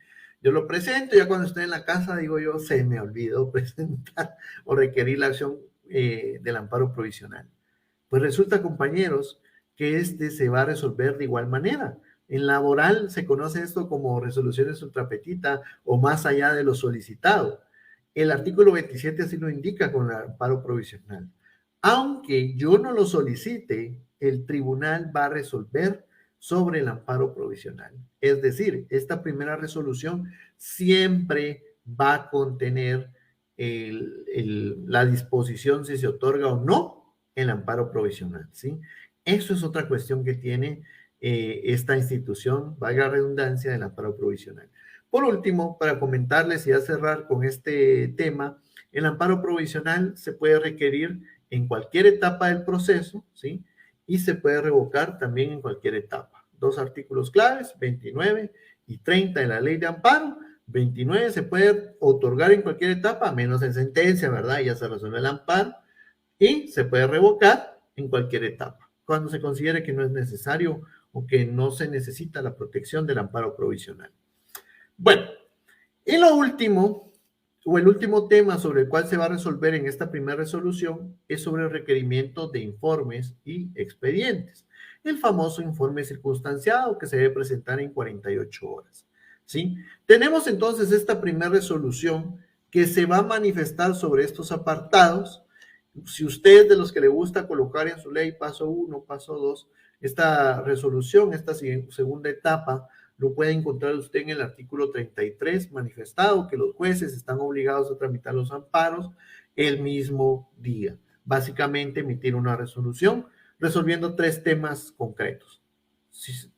Yo lo presento, ya cuando estoy en la casa digo yo, se me olvidó presentar o requerir la acción del amparo provisional. Pues resulta, compañeros, que este se va a resolver de igual manera. En laboral se conoce esto como resoluciones ultra petita o más allá de lo solicitado. El artículo 27 así lo indica con el amparo provisional. Aunque yo no lo solicite, el tribunal va a resolver sobre el amparo provisional. Es decir, esta primera resolución siempre va a contener la disposición si se otorga o no el amparo provisional, ¿sí? Eso es otra cuestión que tiene esta institución, valga la redundancia, del amparo provisional. Por último, para comentarles y a cerrar con este tema, el amparo provisional se puede requerir en cualquier etapa del proceso, ¿sí? Y se puede revocar también en cualquier etapa. Dos artículos claves, 29 y 30 de la ley de amparo. 29 se puede otorgar en cualquier etapa, menos en sentencia, ¿verdad? Ya se resuelve el amparo. Y se puede revocar en cualquier etapa, cuando se considere que no es necesario o que no se necesita la protección del amparo provisional. Bueno, y lo último, o el último tema sobre el cual se va a resolver en esta primera resolución es sobre el requerimiento de informes y expedientes. El famoso informe circunstanciado que se debe presentar en 48 horas. ¿Sí? Tenemos entonces esta primera resolución que se va a manifestar sobre estos apartados. Si usted de los que le gusta colocar en su ley paso 1, paso 2, esta resolución, esta segunda etapa, lo puede encontrar usted en el artículo 33, manifestado que los jueces están obligados a tramitar los amparos el mismo día. Básicamente emitir una resolución resolviendo 3 temas concretos.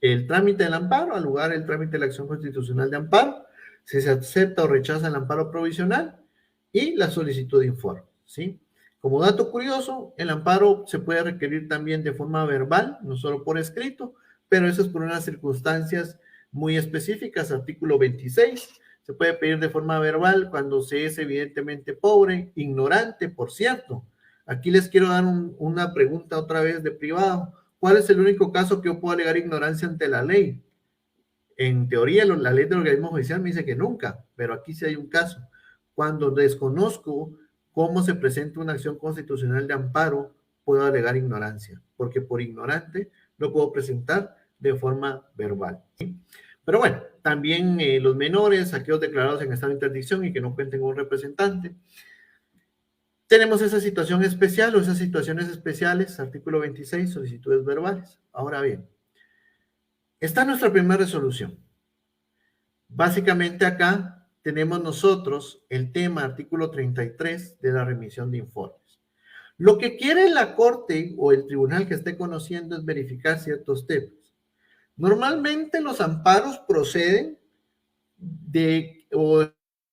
El trámite del amparo, al lugar el trámite de la acción constitucional de amparo, si se acepta o rechaza el amparo provisional y la solicitud de informe, ¿sí? Como dato curioso, el amparo se puede requerir también de forma verbal, no solo por escrito, pero eso es por unas circunstancias muy específicas. Artículo 26, se puede pedir de forma verbal cuando se es evidentemente pobre, ignorante, por cierto. Aquí les quiero dar una pregunta otra vez de privado. ¿Cuál es el único caso que yo puedo alegar ignorancia ante la ley? En teoría, la ley del organismo judicial me dice que nunca, pero aquí sí hay un caso. Cuando desconozco cómo se presenta una acción constitucional de amparo, puedo alegar ignorancia, porque por ignorante lo puedo presentar de forma verbal. ¿Sí? Pero bueno, también los menores, aquellos declarados en estado de interdicción y que no cuenten con un representante. Tenemos esa situación especial o esas situaciones especiales, artículo 26, solicitudes verbales. Ahora bien, está nuestra primera resolución. Básicamente acá tenemos nosotros el tema artículo 33 de la remisión de informes. Lo que quiere la corte o el tribunal que esté conociendo es verificar ciertos temas. Normalmente los amparos proceden de o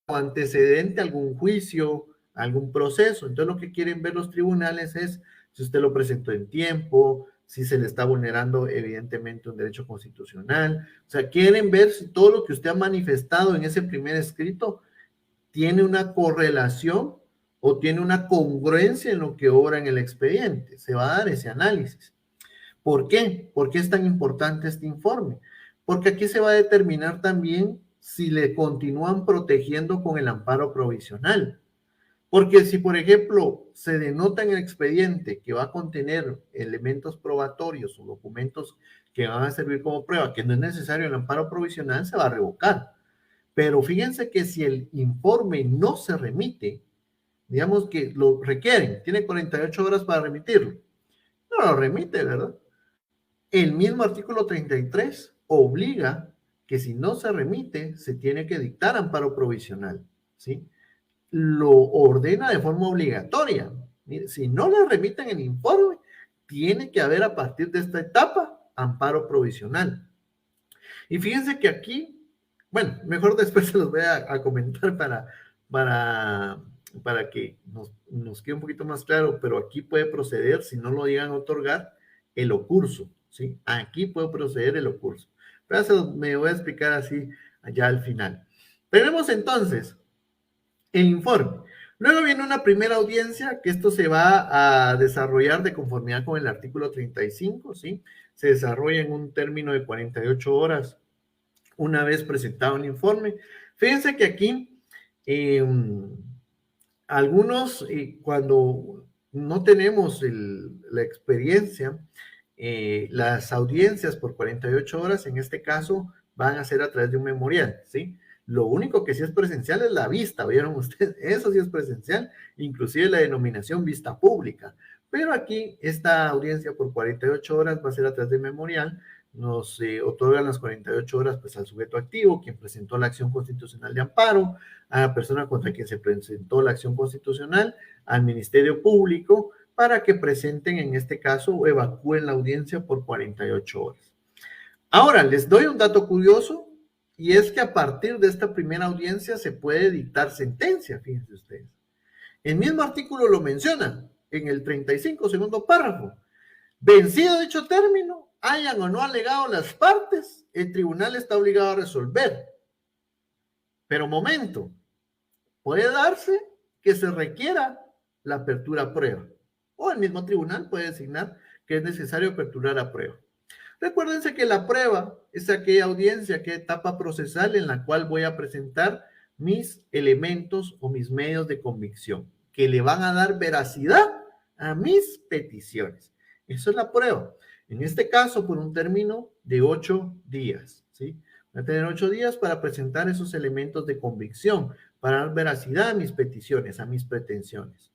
antecedente a algún juicio, algún proceso. Entonces lo que quieren ver los tribunales es si usted lo presentó en tiempo, si se le está vulnerando evidentemente un derecho constitucional. O sea, quieren ver si todo lo que usted ha manifestado en ese primer escrito tiene una correlación o tiene una congruencia en lo que obra en el expediente. Se va a dar ese análisis. ¿Por qué? ¿Por qué es tan importante este informe? Porque aquí se va a determinar también si le continúan protegiendo con el amparo provisional. Porque si, por ejemplo, se denota en el expediente que va a contener elementos probatorios o documentos que van a servir como prueba, que no es necesario el amparo provisional, se va a revocar. Pero fíjense que si el informe no se remite, digamos que lo requieren, tiene 48 horas para remitirlo, no lo remite, ¿verdad? El mismo artículo 33 obliga que si no se remite, se tiene que dictar amparo provisional, ¿sí? Lo ordena de forma obligatoria. Mire, si no le remiten el informe, tiene que haber a partir de esta etapa amparo provisional. Y fíjense que aquí, bueno, mejor después se los voy a comentar para que nos quede un poquito más claro, pero aquí puede proceder, si no lo llegan a otorgar, el ocurso, ¿sí? Aquí puede proceder el ocurso. Pero eso me voy a explicar así allá al final. Tenemos entonces el informe. Luego viene una primera audiencia, que esto se va a desarrollar de conformidad con el artículo 35, ¿sí? Se desarrolla en un término de 48 horas una vez presentado el informe. Fíjense que aquí algunos, cuando no tenemos la experiencia, las audiencias por 48 horas, en este caso, van a ser a través de un memorial, ¿sí? Lo único que sí es presencial es la vista, ¿vieron ustedes? Eso sí es presencial, inclusive la denominación vista pública. Pero aquí, esta audiencia por 48 horas va a ser a través de memorial. Nos otorgan las 48 horas pues, al sujeto activo, quien presentó la acción constitucional de amparo, a la persona contra quien se presentó la acción constitucional, al Ministerio Público, para que presenten, en este caso, o evacúen la audiencia por 48 horas. Ahora, les doy un dato curioso, y es que a partir de esta primera audiencia se puede dictar sentencia, fíjense ustedes. El mismo artículo lo menciona, en el 35, segundo párrafo. Vencido dicho término, hayan o no alegado las partes, el tribunal está obligado a resolver. Pero momento, puede darse que se requiera la apertura a prueba, o el mismo tribunal puede designar que es necesario aperturar a prueba. Recuérdense que la prueba es aquella audiencia, aquella etapa procesal en la cual voy a presentar mis elementos o mis medios de convicción que le van a dar veracidad a mis peticiones. Eso es la prueba. En este caso, por un término de 8 días, ¿sí? Voy a tener 8 días para presentar esos elementos de convicción, para dar veracidad a mis peticiones, a mis pretensiones.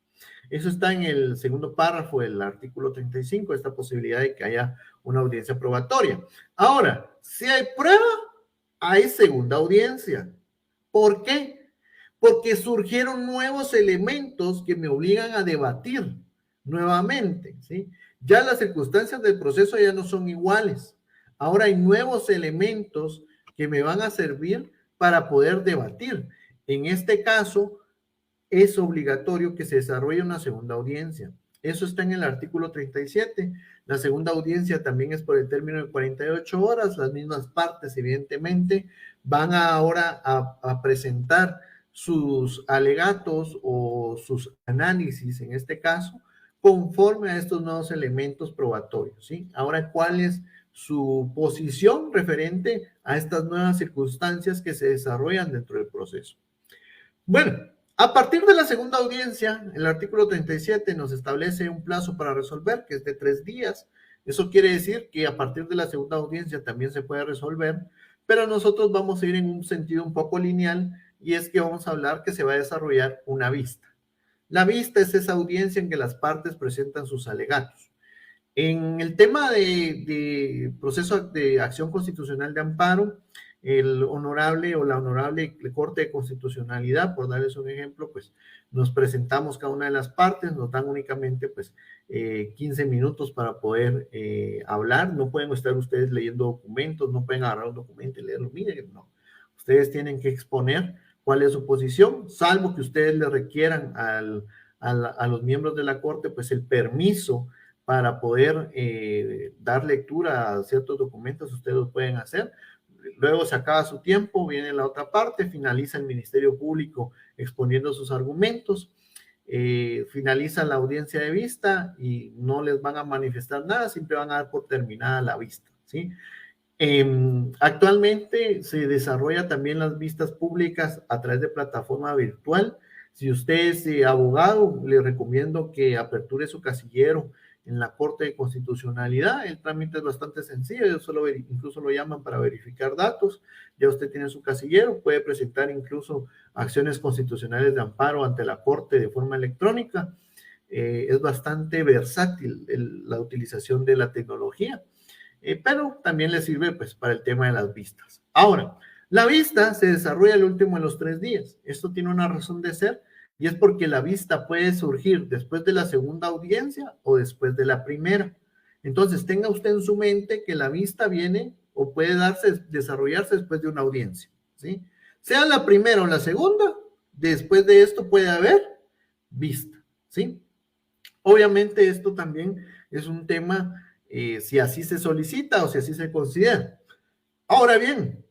Eso está en el segundo párrafo del artículo 35, esta posibilidad de que haya una audiencia probatoria. Ahora, si hay prueba, hay segunda audiencia. ¿Por qué? Porque surgieron nuevos elementos que me obligan a debatir nuevamente, ¿sí? Ya las circunstancias del proceso ya no son iguales. Ahora hay nuevos elementos que me van a servir para poder debatir. En este caso, es obligatorio que se desarrolle una segunda audiencia. Eso está en el artículo 37. La segunda audiencia también es por el término de 48 horas. Las mismas partes, evidentemente, van ahora a presentar sus alegatos o sus análisis, en este caso, conforme a estos nuevos elementos probatorios, ¿sí? Ahora, ¿cuál es su posición referente a estas nuevas circunstancias que se desarrollan dentro del proceso? Bueno, a partir de la segunda audiencia, el artículo 37 nos establece un plazo para resolver, que es de 3 días. Eso quiere decir que a partir de la segunda audiencia también se puede resolver, pero nosotros vamos a ir en un sentido un poco lineal, y es que vamos a hablar que se va a desarrollar una vista. La vista es esa audiencia en que las partes presentan sus alegatos. En el tema de proceso de acción constitucional de amparo, el honorable o la honorable Corte de Constitucionalidad, por darles un ejemplo, pues nos presentamos cada una de las partes, nos dan únicamente pues 15 minutos para poder hablar. No pueden estar ustedes leyendo documentos, no pueden agarrar un documento y leerlo. Miren, no. Ustedes tienen que exponer cuál es su posición, salvo que ustedes le requieran a los miembros de la Corte pues el permiso para poder dar lectura a ciertos documentos. Ustedes lo pueden hacer. Luego se acaba su tiempo, viene la otra parte, finaliza el Ministerio Público exponiendo sus argumentos, finaliza la audiencia de vista y no les van a manifestar nada, siempre van a dar por terminada la vista, ¿sí? Actualmente se desarrolla también las vistas públicas a través de plataforma virtual. Si usted es abogado, le recomiendo que aperture su casillero en la Corte de Constitucionalidad. El trámite es bastante sencillo, ellos solo incluso lo llaman para verificar datos. Ya usted tiene su casillero, puede presentar incluso acciones constitucionales de amparo ante la Corte de forma electrónica. Es bastante versátil la utilización de la tecnología, pero también le sirve pues para el tema de las vistas. Ahora, la vista se desarrolla el último de los 3 días. Esto tiene una razón de ser, y es porque la vista puede surgir después de la segunda audiencia o después de la primera. Entonces, tenga usted en su mente que la vista viene o puede desarrollarse después de una audiencia, ¿sí? Sea la primera o la segunda, después de esto puede haber vista, ¿sí? Obviamente esto también es un tema, si así se solicita o si así se considera. Ahora bien,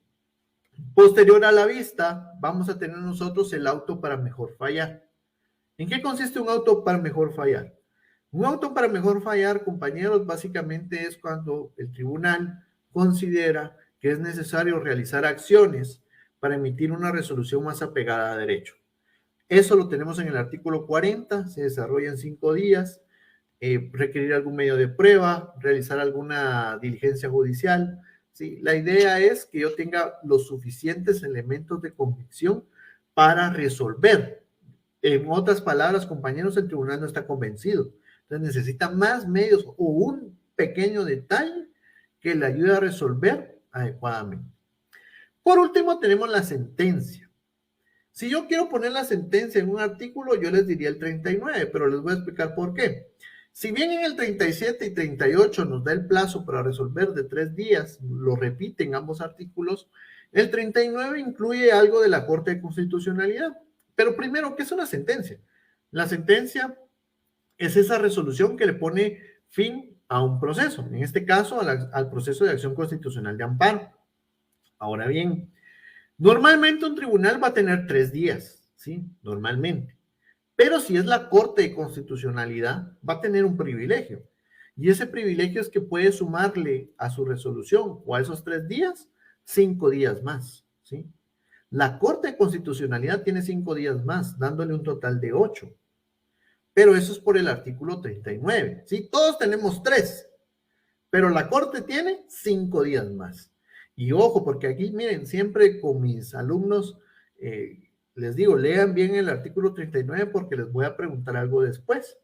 posterior a la vista, vamos a tener nosotros el auto para mejor fallar. ¿En qué consiste un auto para mejor fallar? Un auto para mejor fallar, compañeros, básicamente es cuando el tribunal considera que es necesario realizar acciones para emitir una resolución más apegada a derecho. Eso lo tenemos en el artículo 40, se desarrolla en 5 días, requerir algún medio de prueba, realizar alguna diligencia judicial, ¿sí? La idea es que yo tenga los suficientes elementos de convicción para resolver. En otras palabras, compañeros, el tribunal no está convencido. Entonces necesita más medios o un pequeño detalle que le ayude a resolver adecuadamente. Por último, tenemos la sentencia. Si yo quiero poner la sentencia en un artículo, yo les diría el 39, pero les voy a explicar por qué. Si bien en el 37 y 38 nos da el plazo para resolver de 3 días, lo repiten ambos artículos, el 39 incluye algo de la Corte de Constitucionalidad. Pero primero, ¿qué es una sentencia? La sentencia es esa resolución que le pone fin a un proceso, en este caso al proceso de acción constitucional de amparo. Ahora bien, normalmente un tribunal va a tener 3 días, ¿sí? Normalmente. Pero si es la Corte de Constitucionalidad, va a tener un privilegio. Y ese privilegio es que puede sumarle a su resolución o a esos 3 días, 5 días más, ¿sí? La Corte de Constitucionalidad tiene 5 días más, dándole un total de 8. Pero eso es por el artículo 39, ¿sí? Todos tenemos 3, pero la Corte tiene 5 días más. Y ojo, porque aquí, miren, siempre con mis alumnos les digo, lean bien el artículo 39 porque les voy a preguntar algo después.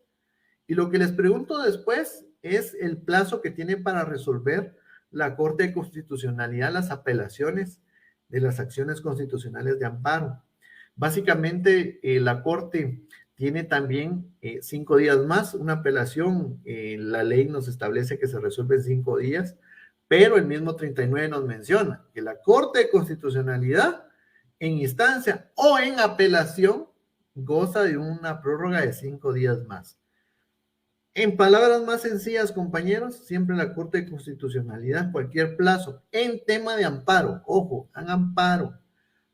Y lo que les pregunto después es el plazo que tiene para resolver la Corte de Constitucionalidad las apelaciones de las acciones constitucionales de amparo. Básicamente, la Corte tiene también 5 días más. Una apelación, la ley nos establece que se resuelve en 5 días, pero el mismo 39 nos menciona que la Corte de Constitucionalidad en instancia o en apelación goza de una prórroga de 5 días más. En palabras más sencillas, compañeros, siempre la Corte de Constitucionalidad, cualquier plazo en tema de amparo, ojo, en amparo,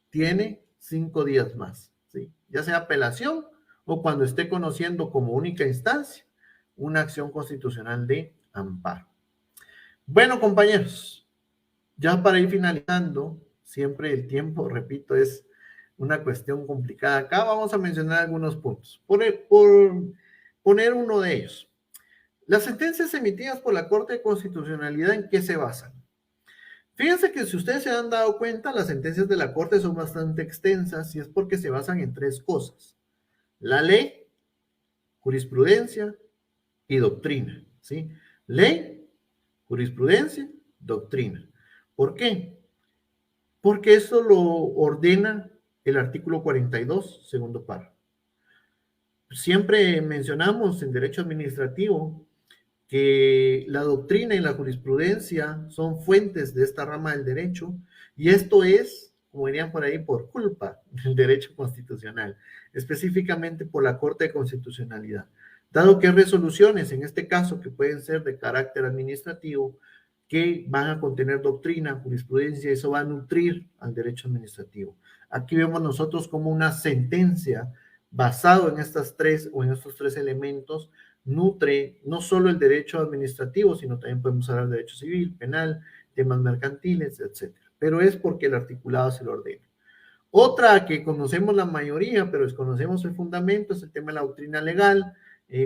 tiene 5 días más, ¿sí? Ya sea apelación o cuando esté conociendo como única instancia una acción constitucional de amparo. Bueno, compañeros, ya para ir finalizando, siempre el tiempo, repito, es una cuestión complicada. Acá vamos a mencionar algunos puntos. Por poner uno de ellos. Las sentencias emitidas por la Corte de Constitucionalidad, ¿en qué se basan? Fíjense que si ustedes se han dado cuenta, las sentencias de la Corte son bastante extensas y es porque se basan en 3 cosas. La ley, jurisprudencia y doctrina, ¿sí? Ley, jurisprudencia, doctrina. ¿Por qué? Porque eso lo ordena el artículo 42, segundo párrafo. Siempre mencionamos en derecho administrativo que la doctrina y la jurisprudencia son fuentes de esta rama del derecho, y esto es, como dirían por ahí, por culpa del derecho constitucional, específicamente por la Corte de Constitucionalidad, dado que resoluciones, en este caso, que pueden ser de carácter administrativo, que van a contener doctrina, jurisprudencia, eso va a nutrir al derecho administrativo. Aquí vemos nosotros como una sentencia basado en estas 3 o en estos 3 elementos nutre no solo el derecho administrativo, sino también podemos hablar de derecho civil, penal, temas mercantiles, etc. Pero es porque el articulado se lo ordena. Otra que conocemos la mayoría, pero desconocemos el fundamento, es el tema de la doctrina legal,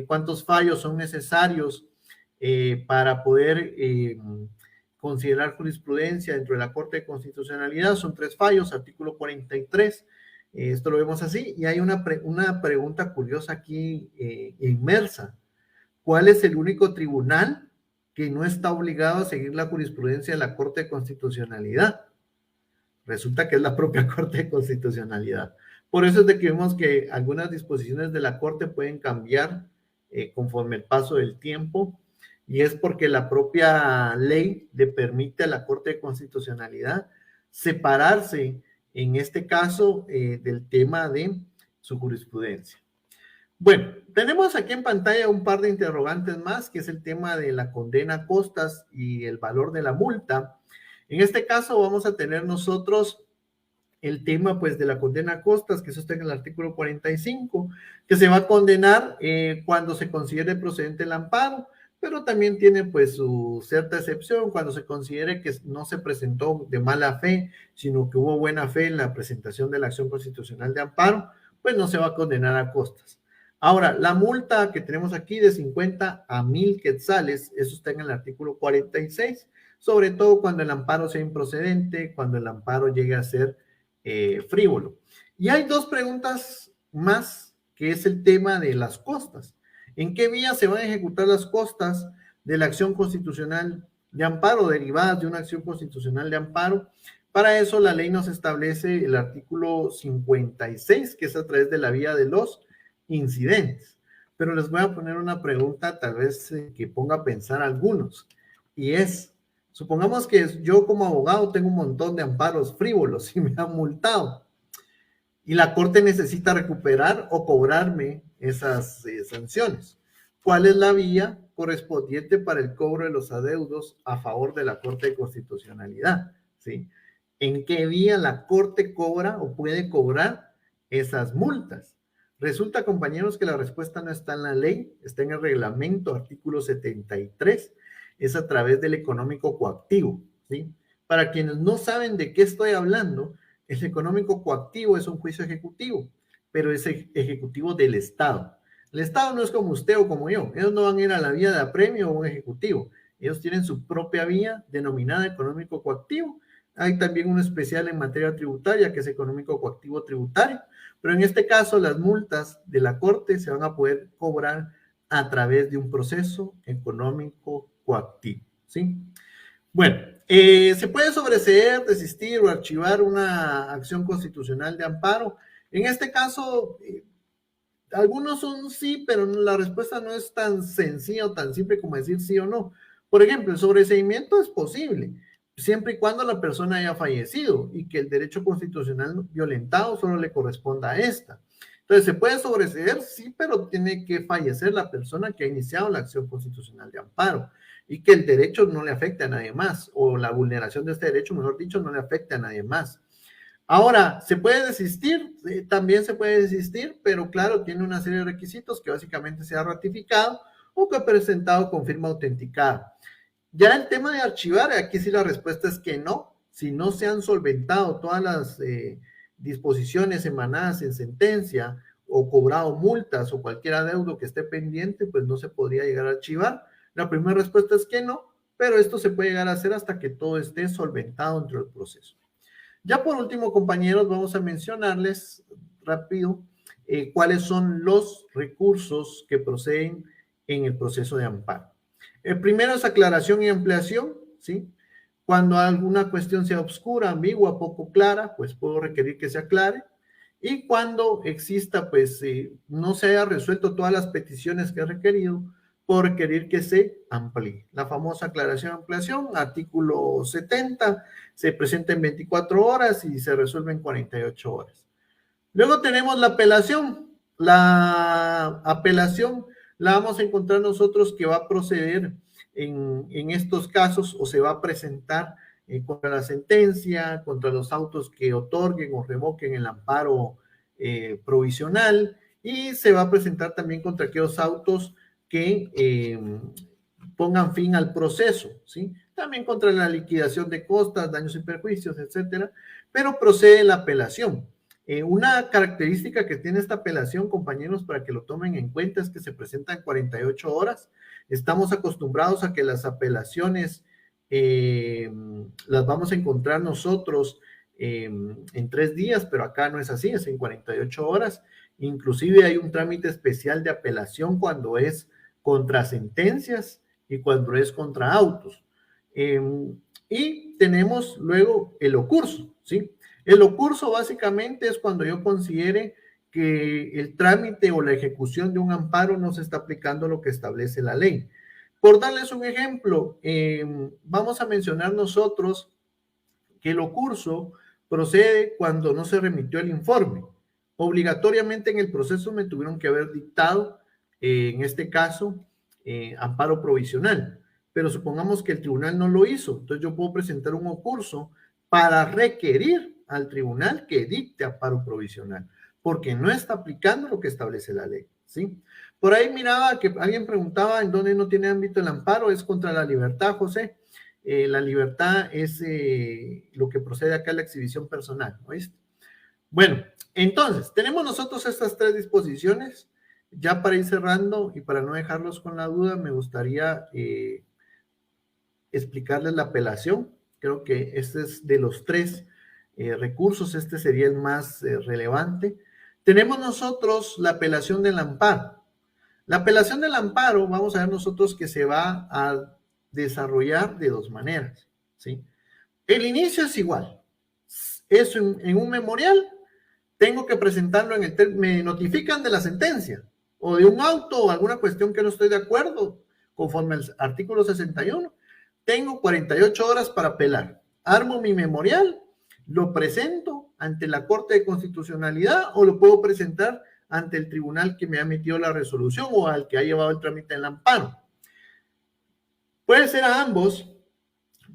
cuántos fallos son necesarios para poder considerar jurisprudencia dentro de la Corte de Constitucionalidad. Son 3 fallos, artículo 43, esto lo vemos así, y hay una pregunta curiosa aquí inmersa. ¿Cuál es el único tribunal que no está obligado a seguir la jurisprudencia de la Corte de Constitucionalidad? Resulta que es la propia Corte de Constitucionalidad. Por eso es de que vemos que algunas disposiciones de la Corte pueden cambiar conforme el paso del tiempo, y es porque la propia ley le permite a la Corte de Constitucionalidad separarse, en este caso, del tema de su jurisprudencia. Bueno, tenemos aquí en pantalla un par de interrogantes más, que es el tema de la condena a costas y el valor de la multa. En este caso vamos a tener nosotros el tema pues de la condena a costas, que eso está en el artículo 45, que se va a condenar cuando se considere procedente el amparo, pero también tiene pues su cierta excepción cuando se considere que no se presentó de mala fe, sino que hubo buena fe en la presentación de la acción constitucional de amparo, pues no se va a condenar a costas. Ahora, la multa que tenemos aquí de 50 a 1000 quetzales, eso está en el artículo 46, sobre todo cuando el amparo sea improcedente, cuando el amparo llegue a ser frívolo. Y hay 2 preguntas más, que es el tema de las costas. ¿En qué vía se van a ejecutar las costas de la acción constitucional de amparo, derivadas de una acción constitucional de amparo? Para eso la ley nos establece el artículo 56, que es a través de la vía de los incidentes. Pero les voy a poner una pregunta tal vez que ponga a pensar a algunos, y es, supongamos que yo como abogado tengo un montón de amparos frívolos y me han multado, y la Corte necesita recuperar o cobrarme esas sanciones. cuál es la vía correspondiente para el cobro de los adeudos a favor de la Corte de Constitucionalidad, ¿sí? ¿En qué vía la Corte cobra o puede cobrar esas multas? Resulta, compañeros, que la respuesta no está en la ley, está en el reglamento, artículo 73, es a través del económico coactivo, ¿sí? Para quienes no saben de qué estoy hablando, el económico coactivo es un juicio ejecutivo, pero es ejecutivo del Estado. El Estado no es como usted o como yo, ellos no van a ir a la vía de apremio o un ejecutivo, ellos tienen su propia vía denominada económico coactivo. Hay también un especial en materia tributaria que es económico coactivo tributario, pero en este caso las multas de la Corte se van a poder cobrar a través de un proceso económico coactivo, ¿sí? Bueno, se puede sobreseer, desistir o archivar una acción constitucional de amparo. En este caso, algunos son sí, pero la respuesta no es tan sencilla o tan simple como decir sí o no. Por ejemplo, el sobreseimiento es posible, siempre y cuando la persona haya fallecido y que el derecho constitucional violentado solo le corresponda a esta. Entonces, ¿se puede sobreseer? Sí, pero tiene que fallecer la persona que ha iniciado la acción constitucional de amparo y que el derecho no le afecte a nadie más, o la vulneración de este derecho, mejor dicho, no le afecte a nadie más. Ahora, ¿se puede desistir? También se puede desistir, pero claro, tiene una serie de requisitos que básicamente sea ratificado o que ha presentado con firma autenticada. Ya el tema de archivar, aquí sí la respuesta es que no. Si no se han solventado todas las disposiciones emanadas en sentencia o cobrado multas o cualquier adeudo que esté pendiente, pues no se podría llegar a archivar. La primera respuesta es que no, pero esto se puede llegar a hacer hasta que todo esté solventado dentro del proceso. Ya por último, compañeros, vamos a mencionarles rápido cuáles son los recursos que proceden en el proceso de amparo. El primero es aclaración y ampliación, ¿sí? Cuando alguna cuestión sea oscura, ambigua, poco clara, pues puedo requerir que se aclare. Y cuando exista, pues, no se haya resuelto todas las peticiones que he requerido, puedo requerir que se amplíe. La famosa aclaración y ampliación, artículo 70, se presenta en 24 horas y se resuelve en 48 horas. Luego tenemos la apelación. La apelación la vamos a encontrar nosotros que va a proceder en estos casos o se va a presentar contra la sentencia, contra los autos que otorguen o revoquen el amparo provisional, y se va a presentar también contra aquellos autos que pongan fin al proceso, ¿sí? También contra la liquidación de costas, daños y perjuicios, etcétera, pero procede la apelación. Una característica que tiene esta apelación, compañeros, para que lo tomen en cuenta, es que se presenta en 48 horas. Estamos acostumbrados a que las apelaciones las vamos a encontrar nosotros en 3 días, pero acá no es así, es en 48 horas. Inclusive hay un trámite especial de apelación cuando es contra sentencias y cuando es contra autos. Y tenemos luego el ocurso, ¿sí? El ocurso básicamente es cuando yo considere que el trámite o la ejecución de un amparo no se está aplicando lo que establece la ley. Por darles un ejemplo, vamos a mencionar nosotros que el ocurso procede cuando no se remitió el informe. Obligatoriamente en el proceso me tuvieron que haber dictado, en este caso, amparo provisional. Pero supongamos que el tribunal no lo hizo, entonces yo puedo presentar un ocurso para requerir al tribunal que dicte amparo provisional, porque no está aplicando lo que establece la ley, ¿sí? Por ahí miraba que alguien preguntaba en dónde no tiene ámbito el amparo, es contra la libertad, José. La libertad es lo que procede acá a la exhibición personal, ¿oíste? Bueno, entonces, tenemos nosotros estas 3 disposiciones. Ya para ir cerrando y para no dejarlos con la duda, me gustaría explicarles la apelación. Creo que este es de los 3 recursos, este sería el más relevante. Tenemos nosotros la apelación del amparo. La apelación del amparo, vamos a ver nosotros que se va a desarrollar de 2 maneras, ¿sí? El inicio es igual. Es en un memorial, tengo que presentarlo me notifican de la sentencia o de un auto o alguna cuestión que no estoy de acuerdo conforme al artículo 61. Tengo 48 horas para apelar. Armo mi memorial, lo presento ante la Corte de Constitucionalidad o lo puedo presentar ante el tribunal que me ha emitido la resolución o al que ha llevado el trámite del amparo. Puede ser a ambos,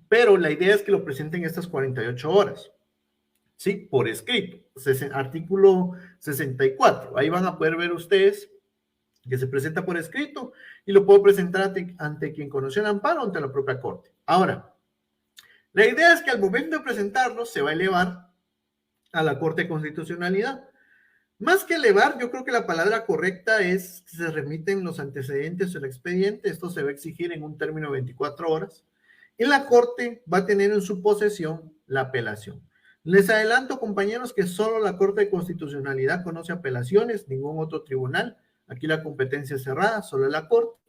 pero la idea es que lo presenten estas 48 horas. ¿Sí? Por escrito. Artículo 64. Ahí van a poder ver ustedes que se presenta por escrito y lo puedo presentar ante quien conoció el amparo o ante la propia corte. Ahora, la idea es que al momento de presentarlo se va a elevar a la Corte de Constitucionalidad. Más que elevar, yo creo que la palabra correcta es que se remiten los antecedentes del expediente. Esto se va a exigir en un término de 24 horas. Y la Corte va a tener en su posesión la apelación. Les adelanto, compañeros, que solo la Corte de Constitucionalidad conoce apelaciones, ningún otro tribunal. Aquí la competencia es cerrada, solo la Corte.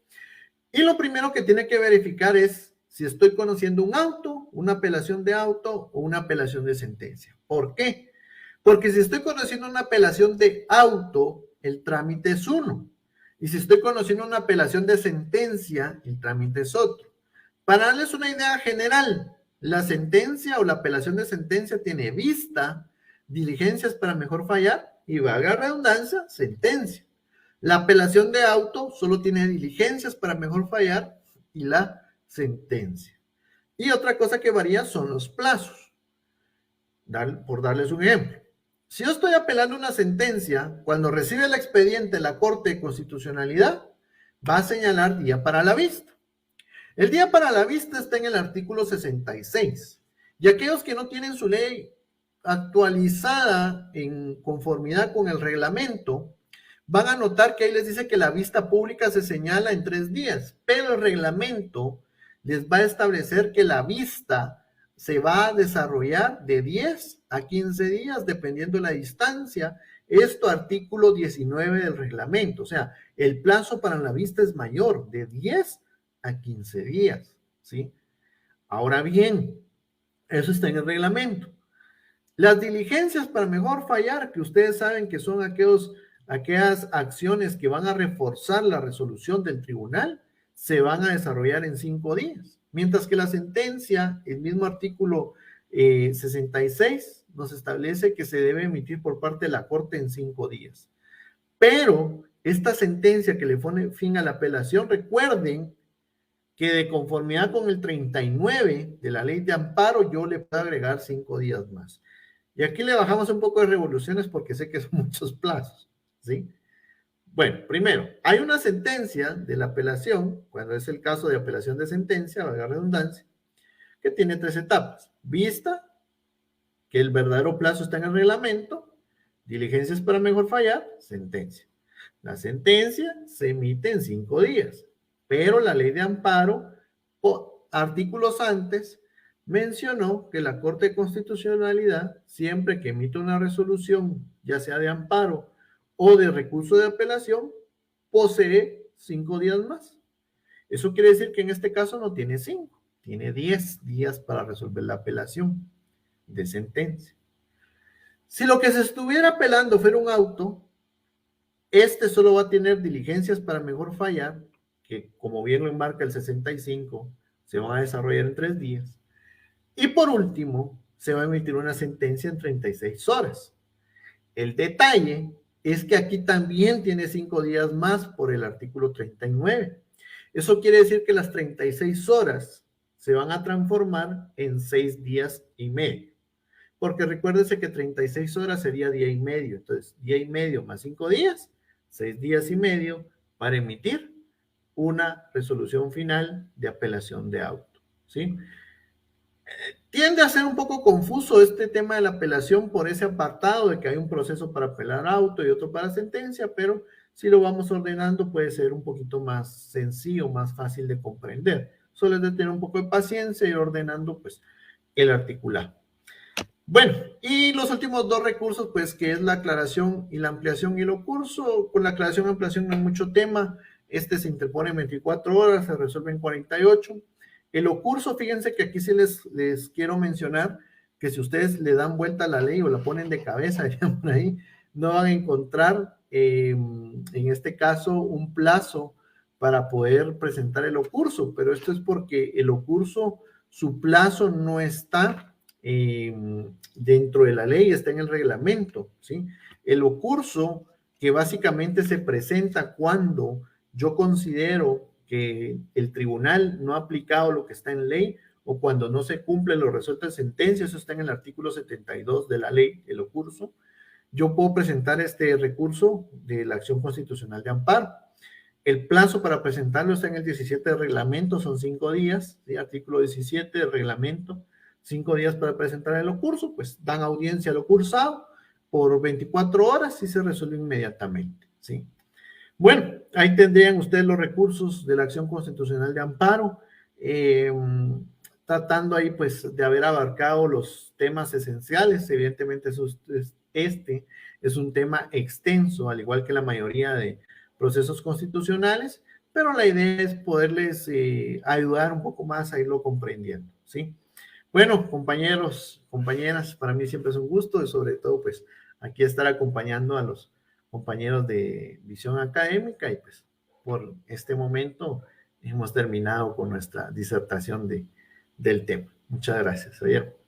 Y lo primero que tiene que verificar es si estoy conociendo un auto, una apelación de auto o una apelación de sentencia. ¿Por qué? Porque si estoy conociendo una apelación de auto, el trámite es uno. Y si estoy conociendo una apelación de sentencia, el trámite es otro. Para darles una idea general, la sentencia o la apelación de sentencia tiene vista, diligencias para mejor fallar y, valga la redundancia, sentencia. La apelación de auto solo tiene diligencias para mejor fallar y la sentencia. Y otra cosa que varía son los plazos. Por darles un ejemplo. Si yo estoy apelando una sentencia, cuando recibe el expediente la Corte de Constitucionalidad, va a señalar día para la vista. El día para la vista está en el artículo 66. Y aquellos que no tienen su ley actualizada en conformidad con el reglamento, van a notar que ahí les dice que la vista pública se señala en 3 días, pero el reglamento les va a establecer que la vista se va a desarrollar de 10 a 15 días, dependiendo de la distancia. Esto, artículo 19 del reglamento. O sea, el plazo para la vista es mayor, de 10 a 15 días, ¿sí? Ahora bien, eso está en el reglamento. Las diligencias para mejor fallar, que ustedes saben que son aquellas acciones que van a reforzar la resolución del tribunal, se van a desarrollar en 5 días. Mientras que la sentencia, el mismo artículo 66, nos establece que se debe emitir por parte de la Corte en 5 días. Pero esta sentencia que le pone fin a la apelación, recuerden que de conformidad con el 39 de la ley de amparo, yo le puedo agregar 5 días más. Y aquí le bajamos un poco de revoluciones porque sé que son muchos plazos, ¿sí? Bueno, primero, hay una sentencia de la apelación, cuando es el caso de apelación de sentencia, valga la redundancia, que tiene 3 etapas. Vista, que el verdadero plazo está en el reglamento, diligencias para mejor fallar, sentencia. La sentencia se emite en 5 días, pero la ley de amparo, artículos antes, mencionó que la Corte de Constitucionalidad, siempre que emite una resolución, ya sea de amparo o de recurso de apelación, posee 5 días más. Eso quiere decir que en este caso no tiene 5, tiene 10 días para resolver la apelación de sentencia. Si lo que se estuviera apelando fuera un auto, este solo va a tener diligencias para mejor fallar, que como bien lo enmarca el 65, se van a desarrollar en 3 días. Y por último, se va a emitir una sentencia en 36 horas. El detalle es que aquí también tiene 5 días más por el artículo 39. Eso quiere decir que las 36 horas se van a transformar en 6 días y medio. Porque recuérdense que 36 horas sería día y medio. Entonces, día y medio más 5 días, 6 días y medio para emitir una resolución final de apelación de auto, ¿sí? Tiende a ser un poco confuso este tema de la apelación por ese apartado de que hay un proceso para apelar auto y otro para sentencia, pero si lo vamos ordenando puede ser un poquito más sencillo, más fácil de comprender. Solo es de tener un poco de paciencia y ordenando pues el articulado. Bueno, y los últimos 2 recursos, pues que es la aclaración y la ampliación y el ocurso. Con la aclaración y ampliación no hay mucho tema. Este se interpone en 24 horas, se resuelve en 48. El ocurso, fíjense que aquí sí les quiero mencionar que si ustedes le dan vuelta a la ley o la ponen de cabeza, por ahí, no van a encontrar, en este caso, un plazo para poder presentar el ocurso, pero esto es porque el ocurso, su plazo no está dentro de la ley, está en el reglamento, ¿sí? El ocurso que básicamente se presenta cuando yo considero que el tribunal no ha aplicado lo que está en ley o cuando no se cumple lo resuelto en sentencia. Eso está en el artículo 72 de la ley, el ocurso. Yo puedo presentar este recurso de la acción constitucional de amparo. El plazo para presentarlo está en el 17 del reglamento, son 5 días, ¿sí? Artículo 17 del reglamento, 5 días para presentar el ocurso, pues dan audiencia al ocursado por 24 horas y se resuelve inmediatamente, ¿sí? Bueno, ahí tendrían ustedes los recursos de la acción constitucional de amparo, tratando ahí pues de haber abarcado los temas esenciales. Evidentemente este es un tema extenso, al igual que la mayoría de procesos constitucionales, pero la idea es poderles ayudar un poco más a irlo comprendiendo, ¿sí? Bueno, compañeros, compañeras, para mí siempre es un gusto y sobre todo pues aquí estar acompañando a los compañeros de visión académica y pues por este momento hemos terminado con nuestra disertación del tema. Muchas gracias. Ayer.